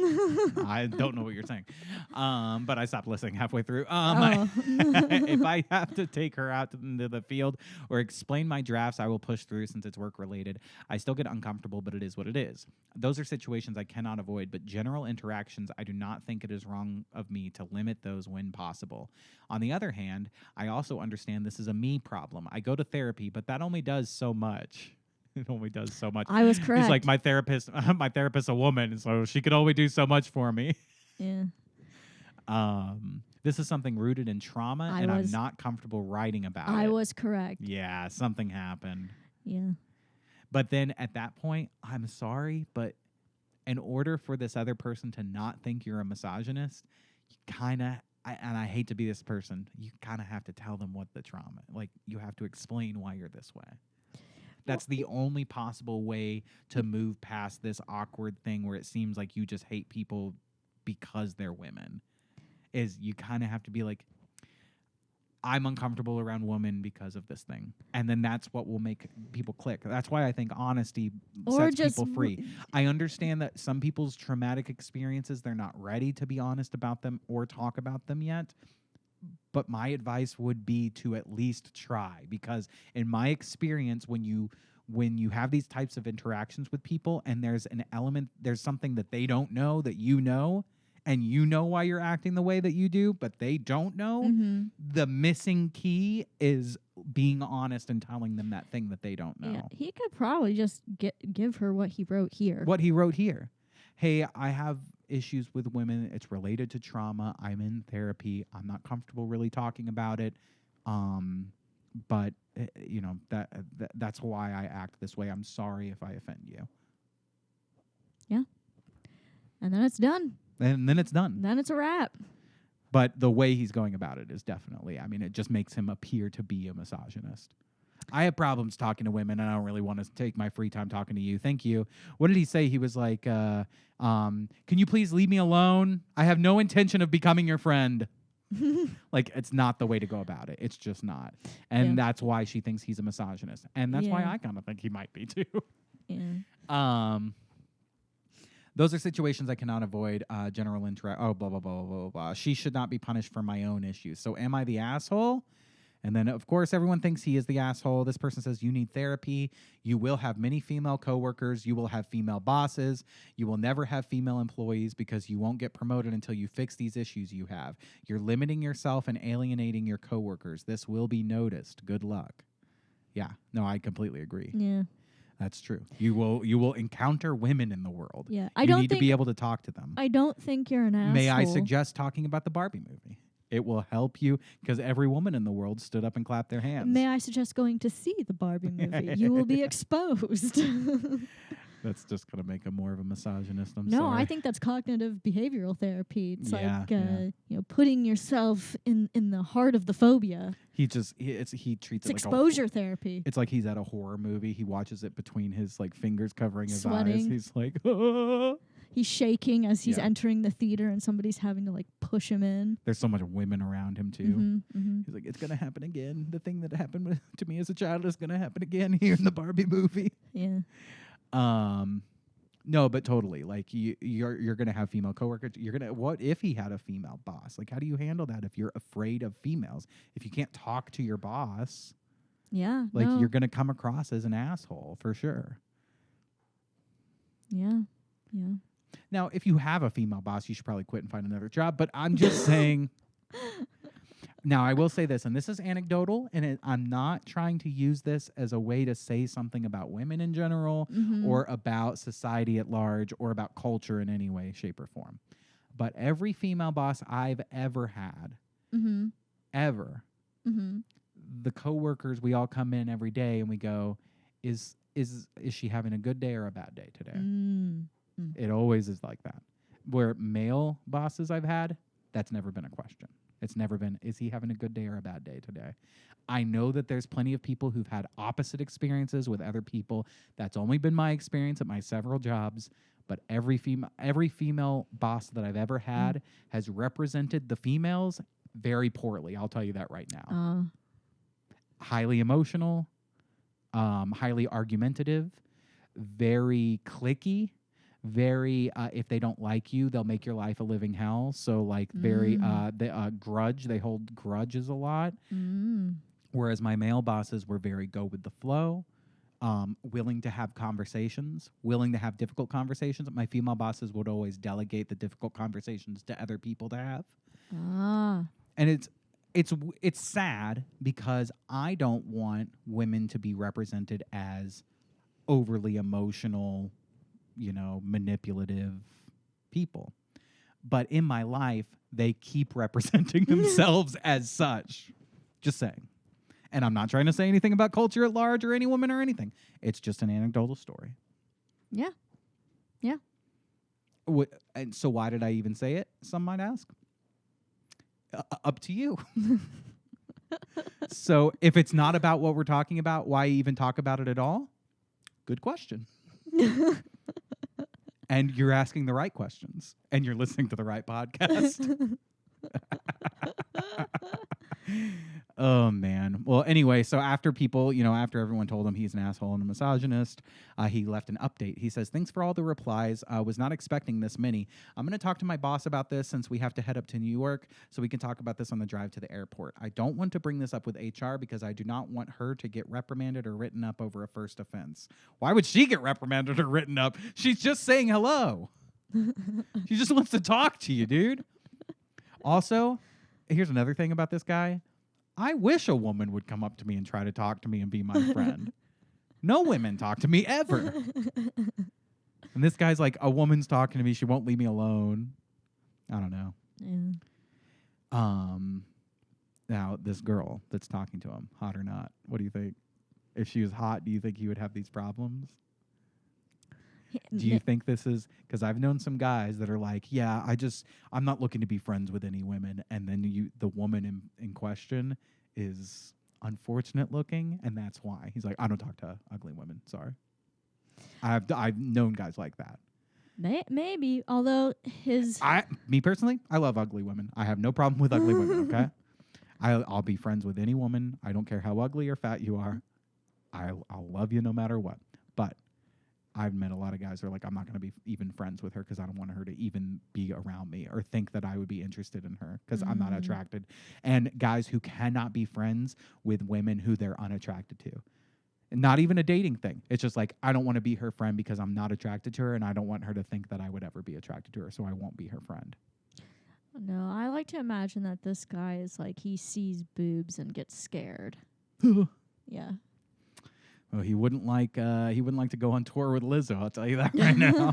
Speaker 1: I don't know what you're saying. But I stopped listening halfway through. If I have to take her out into the field or explain my drafts, I will push through since it's work related. I still get uncomfortable, but it is what it is. Those are situations I cannot avoid, but general interactions, I do not think it is wrong of me to limit those when possible. On the other hand, I also understand this is a me problem. I go to therapy, but that only does so much. It only does so much.
Speaker 2: I was correct.
Speaker 1: He's like, my therapist's a woman, so she could only do so much for me.
Speaker 2: Yeah.
Speaker 1: This is something rooted in trauma, and I'm not comfortable writing about it.
Speaker 2: I was correct.
Speaker 1: Yeah, something happened.
Speaker 2: Yeah.
Speaker 1: But then at that point, I'm sorry, but in order for this other person to not think you're a misogynist, you kind of, and I hate to be this person, you kind of have to tell them what the trauma, like you have to explain why you're this way. That's the only possible way to move past this awkward thing where it seems like you just hate people because they're women. Is you kind of have to be like, I'm uncomfortable around women because of this thing. And then that's what will make people click. That's why I think honesty sets people free. I understand that some people's traumatic experiences, they're not ready to be honest about them or talk about them yet. But my advice would be to at least try, because in my experience, when you have these types of interactions with people and there's an element, there's something that they don't know that you know, and you know why you're acting the way that you do, but they don't know, the missing key is being honest and telling them that thing that they don't know.
Speaker 2: Yeah, he could probably just give her what he wrote here.
Speaker 1: What he wrote here. Hey, I have issues with women. It's related to trauma. I'm in therapy. I'm not comfortable really talking about it. But you know, that's why I act this way. I'm sorry if I offend you.
Speaker 2: Yeah. And then it's done.
Speaker 1: And then it's done.
Speaker 2: Then it's a wrap.
Speaker 1: But the way he's going about it is definitely, I mean, it just makes him appear to be a misogynist. I have problems talking to women, and I don't really want to take my free time talking to you. Thank you. What did he say? He was like, can you please leave me alone? I have no intention of becoming your friend. Like, it's not the way to go about it. It's just not. And that's why she thinks he's a misogynist. And that's why I kind of think he might be, too.
Speaker 2: Yeah.
Speaker 1: Those are situations I cannot avoid. General interact. Oh, blah, blah, blah, blah, blah, blah. She should not be punished for my own issues. So am I the asshole? And then, of course, everyone thinks he is the asshole. This person says you need therapy. You will have many female coworkers. You will have female bosses. You will never have female employees because you won't get promoted until you fix these issues you have. You're limiting yourself and alienating your coworkers. This will be noticed. Good luck. Yeah. No, I completely agree.
Speaker 2: Yeah.
Speaker 1: That's true. You will encounter women in the world.
Speaker 2: Yeah.
Speaker 1: You need to be able to talk to them.
Speaker 2: I don't think you're an asshole.
Speaker 1: May I suggest talking about the Barbie movie? It will help you because every woman in the world stood up and clapped their hands.
Speaker 2: May I suggest going to see the Barbie movie? You will be exposed.
Speaker 1: That's just going to make him more of a misogynist. I'm
Speaker 2: no,
Speaker 1: sorry.
Speaker 2: I think that's cognitive behavioral therapy. It's like
Speaker 1: yeah.
Speaker 2: you know, putting yourself in the heart of the phobia.
Speaker 1: He treats it like
Speaker 2: exposure therapy.
Speaker 1: It's like he's at a horror movie. He watches it between his like fingers covering his
Speaker 2: Sweating.
Speaker 1: eyes. He's like, ah.
Speaker 2: He's shaking as he's entering the theater, and somebody's having to like push him in.
Speaker 1: There's so much women around him too.
Speaker 2: Mm-hmm.
Speaker 1: He's like, it's gonna happen again. The thing that happened to me as a child is gonna happen again here in the Barbie movie.
Speaker 2: Yeah.
Speaker 1: No, but totally. Like you're gonna have female coworkers. What if he had a female boss? Like, how do you handle that if you're afraid of females? If you can't talk to your boss,
Speaker 2: yeah,
Speaker 1: like you're gonna come across as an asshole for sure.
Speaker 2: Yeah. Yeah.
Speaker 1: Now, if you have a female boss, you should probably quit and find another job. But I'm just saying. Now, I will say this, and this is anecdotal, and I'm not trying to use this as a way to say something about women in general or about society at large or about culture in any way, shape, or form. But every female boss I've ever had, ever, the coworkers, we all come in every day and we go, is she having a good day or a bad day today? It always is like that. Where male bosses I've had, that's never been a question. It's never been, is he having a good day or a bad day today? I know that there's plenty of people who've had opposite experiences with other people. That's only been my experience at my several jobs. But every female boss that I've ever had has represented the females very poorly. I'll tell you that right now. Highly emotional, highly argumentative, very cliquey, very if they don't like you, they'll make your life a living hell. So like very grudge. They hold grudges a lot. Whereas my male bosses were very go with the flow. Willing to have conversations, willing to have difficult conversations. My female bosses would always delegate the difficult conversations to other people to have. And it's sad because I don't want women to be represented as overly emotional, manipulative people. But in my life, they keep representing themselves as such. Just saying. And I'm not trying to say anything about culture at large or any woman or anything. It's just an anecdotal story.
Speaker 2: Yeah. Yeah.
Speaker 1: And so why did I even say it? Some might ask. Up to you. So if it's not about what we're talking about, why even talk about it at all? Good question. And you're asking the right questions. And you're listening to the right podcast. Oh, man. Well, anyway, so after people, after everyone told him he's an asshole and a misogynist, he left an update. He says, thanks for all the replies. Was not expecting this many. I'm going to talk to my boss about this since we have to head up to New York so we can talk about this on the drive to the airport. I don't want to bring this up with HR because I do not want her to get reprimanded or written up over a first offense. Why would she get reprimanded or written up? She's just saying hello. She just wants to talk to you, dude. Also, here's another thing about this guy. I wish a woman would come up to me and try to talk to me and be my friend. No women talk to me ever. And this guy's like, a woman's talking to me. She won't leave me alone. I don't know. Yeah. Now, this girl that's talking to him, hot or not, what do you think? If she was hot, do you think he would have these problems? Do you think this is, because I've known some guys that are like, yeah, I'm not looking to be friends with any women. And then the woman in question is unfortunate looking. And that's why he's like, I don't talk to ugly women. Sorry. I've known guys like that.
Speaker 2: Maybe, although
Speaker 1: me personally, I love ugly women. I have no problem with ugly women. Okay. I'll be friends with any woman. I don't care how ugly or fat you are. I'll love you no matter what. But I've met a lot of guys who are like, I'm not going to be even friends with her because I don't want her to even be around me or think that I would be interested in her because I'm not attracted. And guys who cannot be friends with women who they're unattracted to. And not even a dating thing. It's just like, I don't want to be her friend because I'm not attracted to her and I don't want her to think that I would ever be attracted to her, so I won't be her friend.
Speaker 2: No, I like to imagine that this guy is like, he sees boobs and gets scared. Yeah.
Speaker 1: Well, he wouldn't like to go on tour with Lizzo. I'll tell you that right now.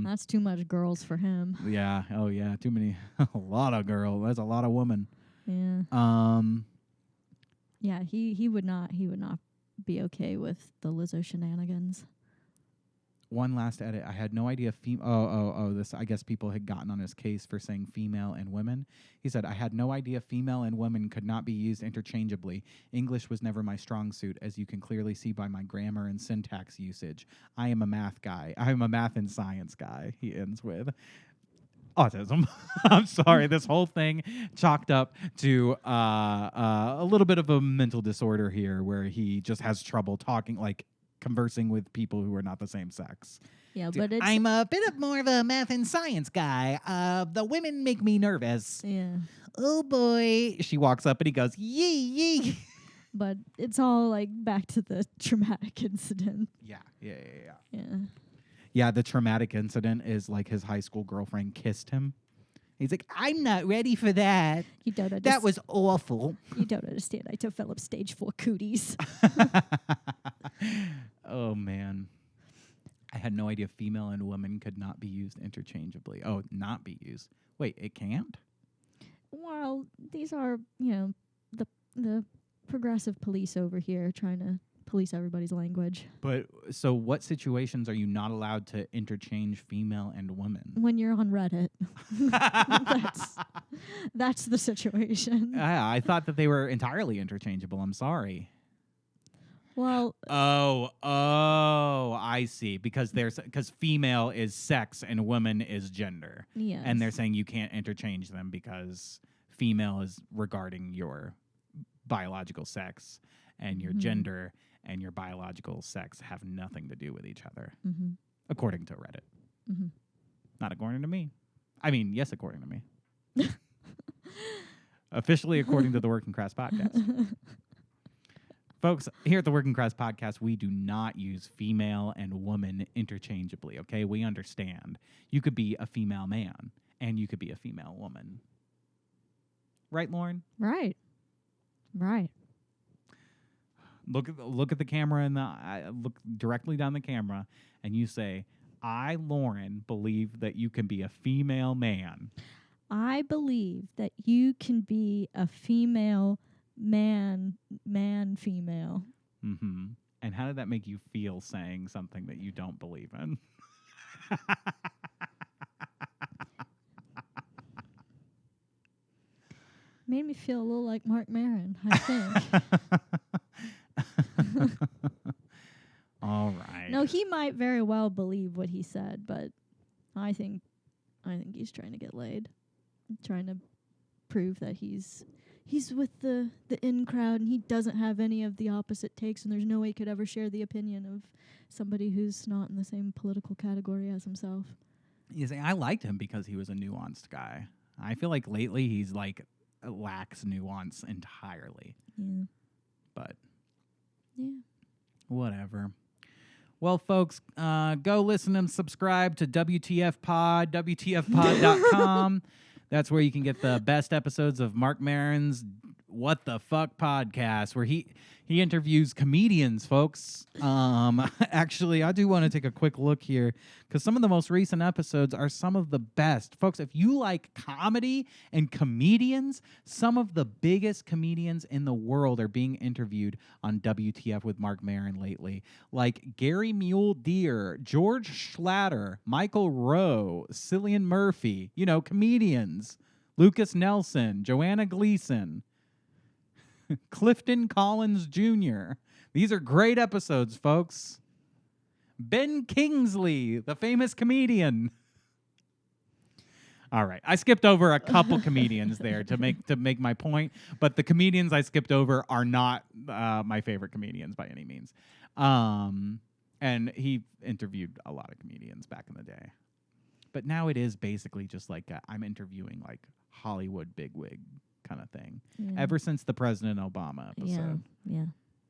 Speaker 2: That's too much girls for him.
Speaker 1: Yeah. Oh, yeah. Too many. A lot of girls. That's a lot of women.
Speaker 2: Yeah. Yeah. He would not be okay with the Lizzo shenanigans.
Speaker 1: One last edit. I had no idea. This. I guess people had gotten on his case for saying female and women. He said, I had no idea female and women could not be used interchangeably. English was never my strong suit, as you can clearly see by my grammar and syntax usage. I am a math guy. I am a math and science guy, he ends with. Autism. I'm sorry. This whole thing chalked up to a little bit of a mental disorder here where he just has trouble talking, like conversing with people who are not the same sex.
Speaker 2: Yeah, but
Speaker 1: I'm a bit of more of a math and science guy. The women make me nervous.
Speaker 2: Yeah.
Speaker 1: Oh boy. She walks up and he goes, yee, yee.
Speaker 2: But it's all like back to the traumatic incident.
Speaker 1: Yeah.
Speaker 2: Yeah.
Speaker 1: Yeah, the traumatic incident is like his high school girlfriend kissed him. He's like, I'm not ready for that.
Speaker 2: You don't understand.
Speaker 1: That was awful.
Speaker 2: You don't understand. I developed stage 4 cooties.
Speaker 1: Oh, man. I had no idea female and women could not be used interchangeably. Oh, not be used. Wait, it can't?
Speaker 2: Well, these are, the progressive police over here trying to police everybody's language.
Speaker 1: But so what situations are you not allowed to interchange female and women?
Speaker 2: When you're on Reddit. That's the situation.
Speaker 1: I thought that they were entirely interchangeable. I'm sorry.
Speaker 2: Well,
Speaker 1: I see. Because female is sex and woman is gender.
Speaker 2: yes.
Speaker 1: And they're saying you can't interchange them because female is regarding your biological sex and your gender and your biological sex have nothing to do with each other, according to Reddit. Not according to me. I mean, yes, according to me. Officially according to the Working Crass podcast. Folks, here at the Working Crass podcast, we do not use female and woman interchangeably, okay? We understand. You could be a female man and you could be a female woman. Right, Lauren?
Speaker 2: Right.
Speaker 1: Look at the camera and look directly down the camera and you say, I, Lauren, believe that you can be a female man.
Speaker 2: I believe that you can be a female man, female.
Speaker 1: Mm-hmm. And how did that make you feel saying something that you don't believe in?
Speaker 2: Made me feel a little like Mark Maron, I think.
Speaker 1: All right.
Speaker 2: No, he might very well believe what he said, but I think he's trying to get laid. Trying to prove that he's with the in crowd and he doesn't have any of the opposite takes and there's no way he could ever share the opinion of somebody who's not in the same political category as himself.
Speaker 1: You see, I liked him because he was a nuanced guy. I feel like lately he's like lacks nuance entirely.
Speaker 2: Yeah.
Speaker 1: But
Speaker 2: yeah.
Speaker 1: Whatever. Well, folks, go listen and subscribe to WTF Pod, WTFpod.com. That's where you can get the best episodes of Mark Maron's What the Fuck podcast, where he interviews comedians, folks. Actually, I do want to take a quick look here because some of the most recent episodes are some of the best. Folks, if you like comedy and comedians, some of the biggest comedians in the world are being interviewed on WTF with Mark Maron lately. Like Gary Mule Deer, George Schlatter, Michael Rowe, Cillian Murphy, comedians. Lucas Nelson, Joanna Gleason. Clifton Collins Jr. These are great episodes, folks. Ben Kingsley, the famous comedian. All right, I skipped over a couple comedians there to make my point, but the comedians I skipped over are not my favorite comedians by any means. And he interviewed a lot of comedians back in the day, but now it is basically just like I'm interviewing like Hollywood bigwig kind of thing. Yeah. Ever since the President Obama episode,
Speaker 2: yeah,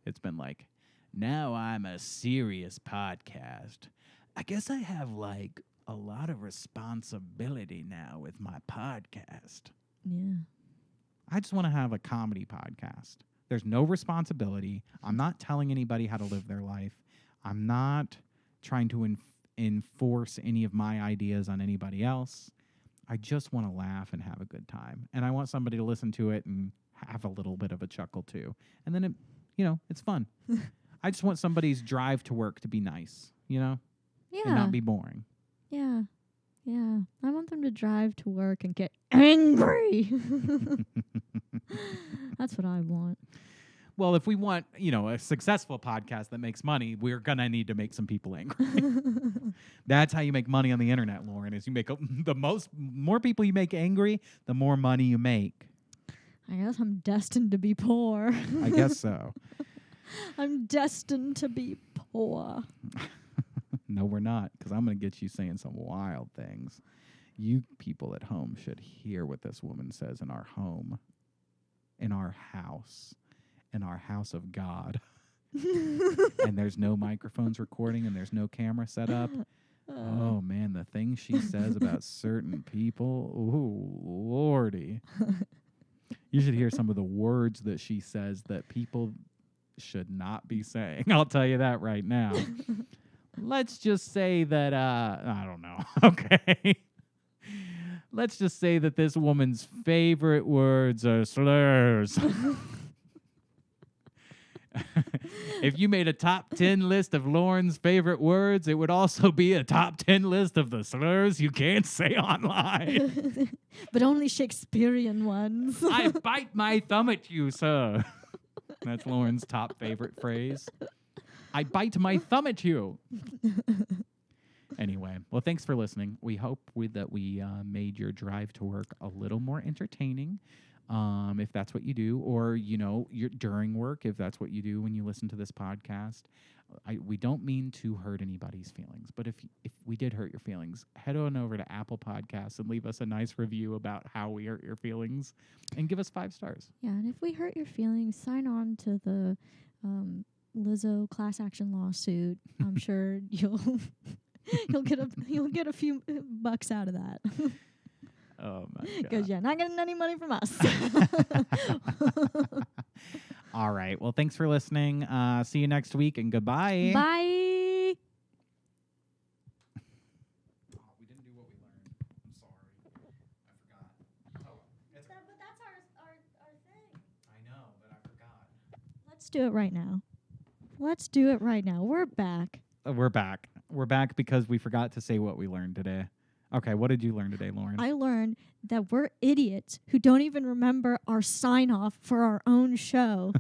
Speaker 1: it's been like, now I'm a serious podcast. I guess I have like a lot of responsibility now with my podcast.
Speaker 2: Yeah.
Speaker 1: I just want to have a comedy podcast. There's no responsibility. I'm not telling anybody how to live their life. I'm not trying to enforce any of my ideas on anybody else. I just want to laugh and have a good time. And I want somebody to listen to it and have a little bit of a chuckle too. And then it's fun. I just want somebody's drive to work to be nice,
Speaker 2: Yeah.
Speaker 1: And not be boring.
Speaker 2: Yeah. Yeah. I want them to drive to work and get angry. That's what I want.
Speaker 1: Well, if we want, a successful podcast that makes money, we're going to need to make some people angry. That's how you make money on the internet, Lauren, is you make more people you make angry, the more money you make.
Speaker 2: I guess I'm destined to be poor.
Speaker 1: I guess so.
Speaker 2: I'm destined to be poor.
Speaker 1: No, we're not, because I'm going to get you saying some wild things. You people at home should hear what this woman says in our home, in our house of God. And there's no microphones recording and there's no camera set up. Oh, man, the things she says about certain people. Ooh, Lordy. You should hear some of the words that she says that people should not be saying. I'll tell you that right now. Let's just say that, I don't know. Okay. Let's just say that this woman's favorite words are slurs. If you made a top 10 list of Lauren's favorite words, it would also be a top 10 list of the slurs you can't say online.
Speaker 2: But only Shakespearean ones.
Speaker 1: I bite my thumb at you, sir. That's Lauren's top favorite phrase. I bite my thumb at you. Anyway, well, thanks for listening. We hope that we made your drive to work a little more entertaining. If that's what you do, or, during work, if that's what you do when you listen to this podcast. We don't mean to hurt anybody's feelings, but if we did hurt your feelings, head on over to Apple Podcasts and leave us a nice review about how we hurt your feelings and give us 5 stars.
Speaker 2: Yeah, and if we hurt your feelings, sign on to the Lizzo class action lawsuit. I'm sure you'll get a few bucks out of that.
Speaker 1: Oh, my God.
Speaker 2: Because you're not getting any money from us.
Speaker 1: All right. Well, thanks for listening. See you next week, and goodbye.
Speaker 2: Bye.
Speaker 1: Oh, we didn't do what we learned. I'm sorry. I forgot. Oh,
Speaker 2: But that's our thing.
Speaker 1: I know, but I forgot.
Speaker 2: Let's do it right now. We're back.
Speaker 1: We're back. We're back because we forgot to say what we learned today. Okay, what did you learn today, Lauren?
Speaker 2: I learned that we're idiots who don't even remember our sign-off for our own show.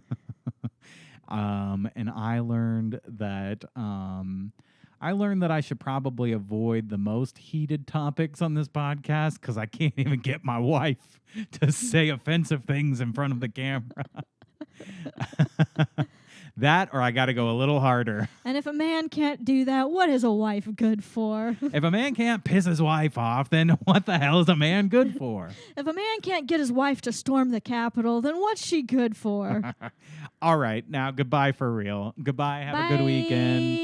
Speaker 1: And I learned that I should probably avoid the most heated topics on this podcast because I can't even get my wife to say offensive things in front of the camera. That, or I got to go a little harder.
Speaker 2: And if a man can't do that, what is a wife good for?
Speaker 1: If a man can't piss his wife off, then what the hell is a man good for?
Speaker 2: If a man can't get his wife to storm the Capitol, then what's she good for?
Speaker 1: All right, now goodbye for real. Goodbye, have a good weekend.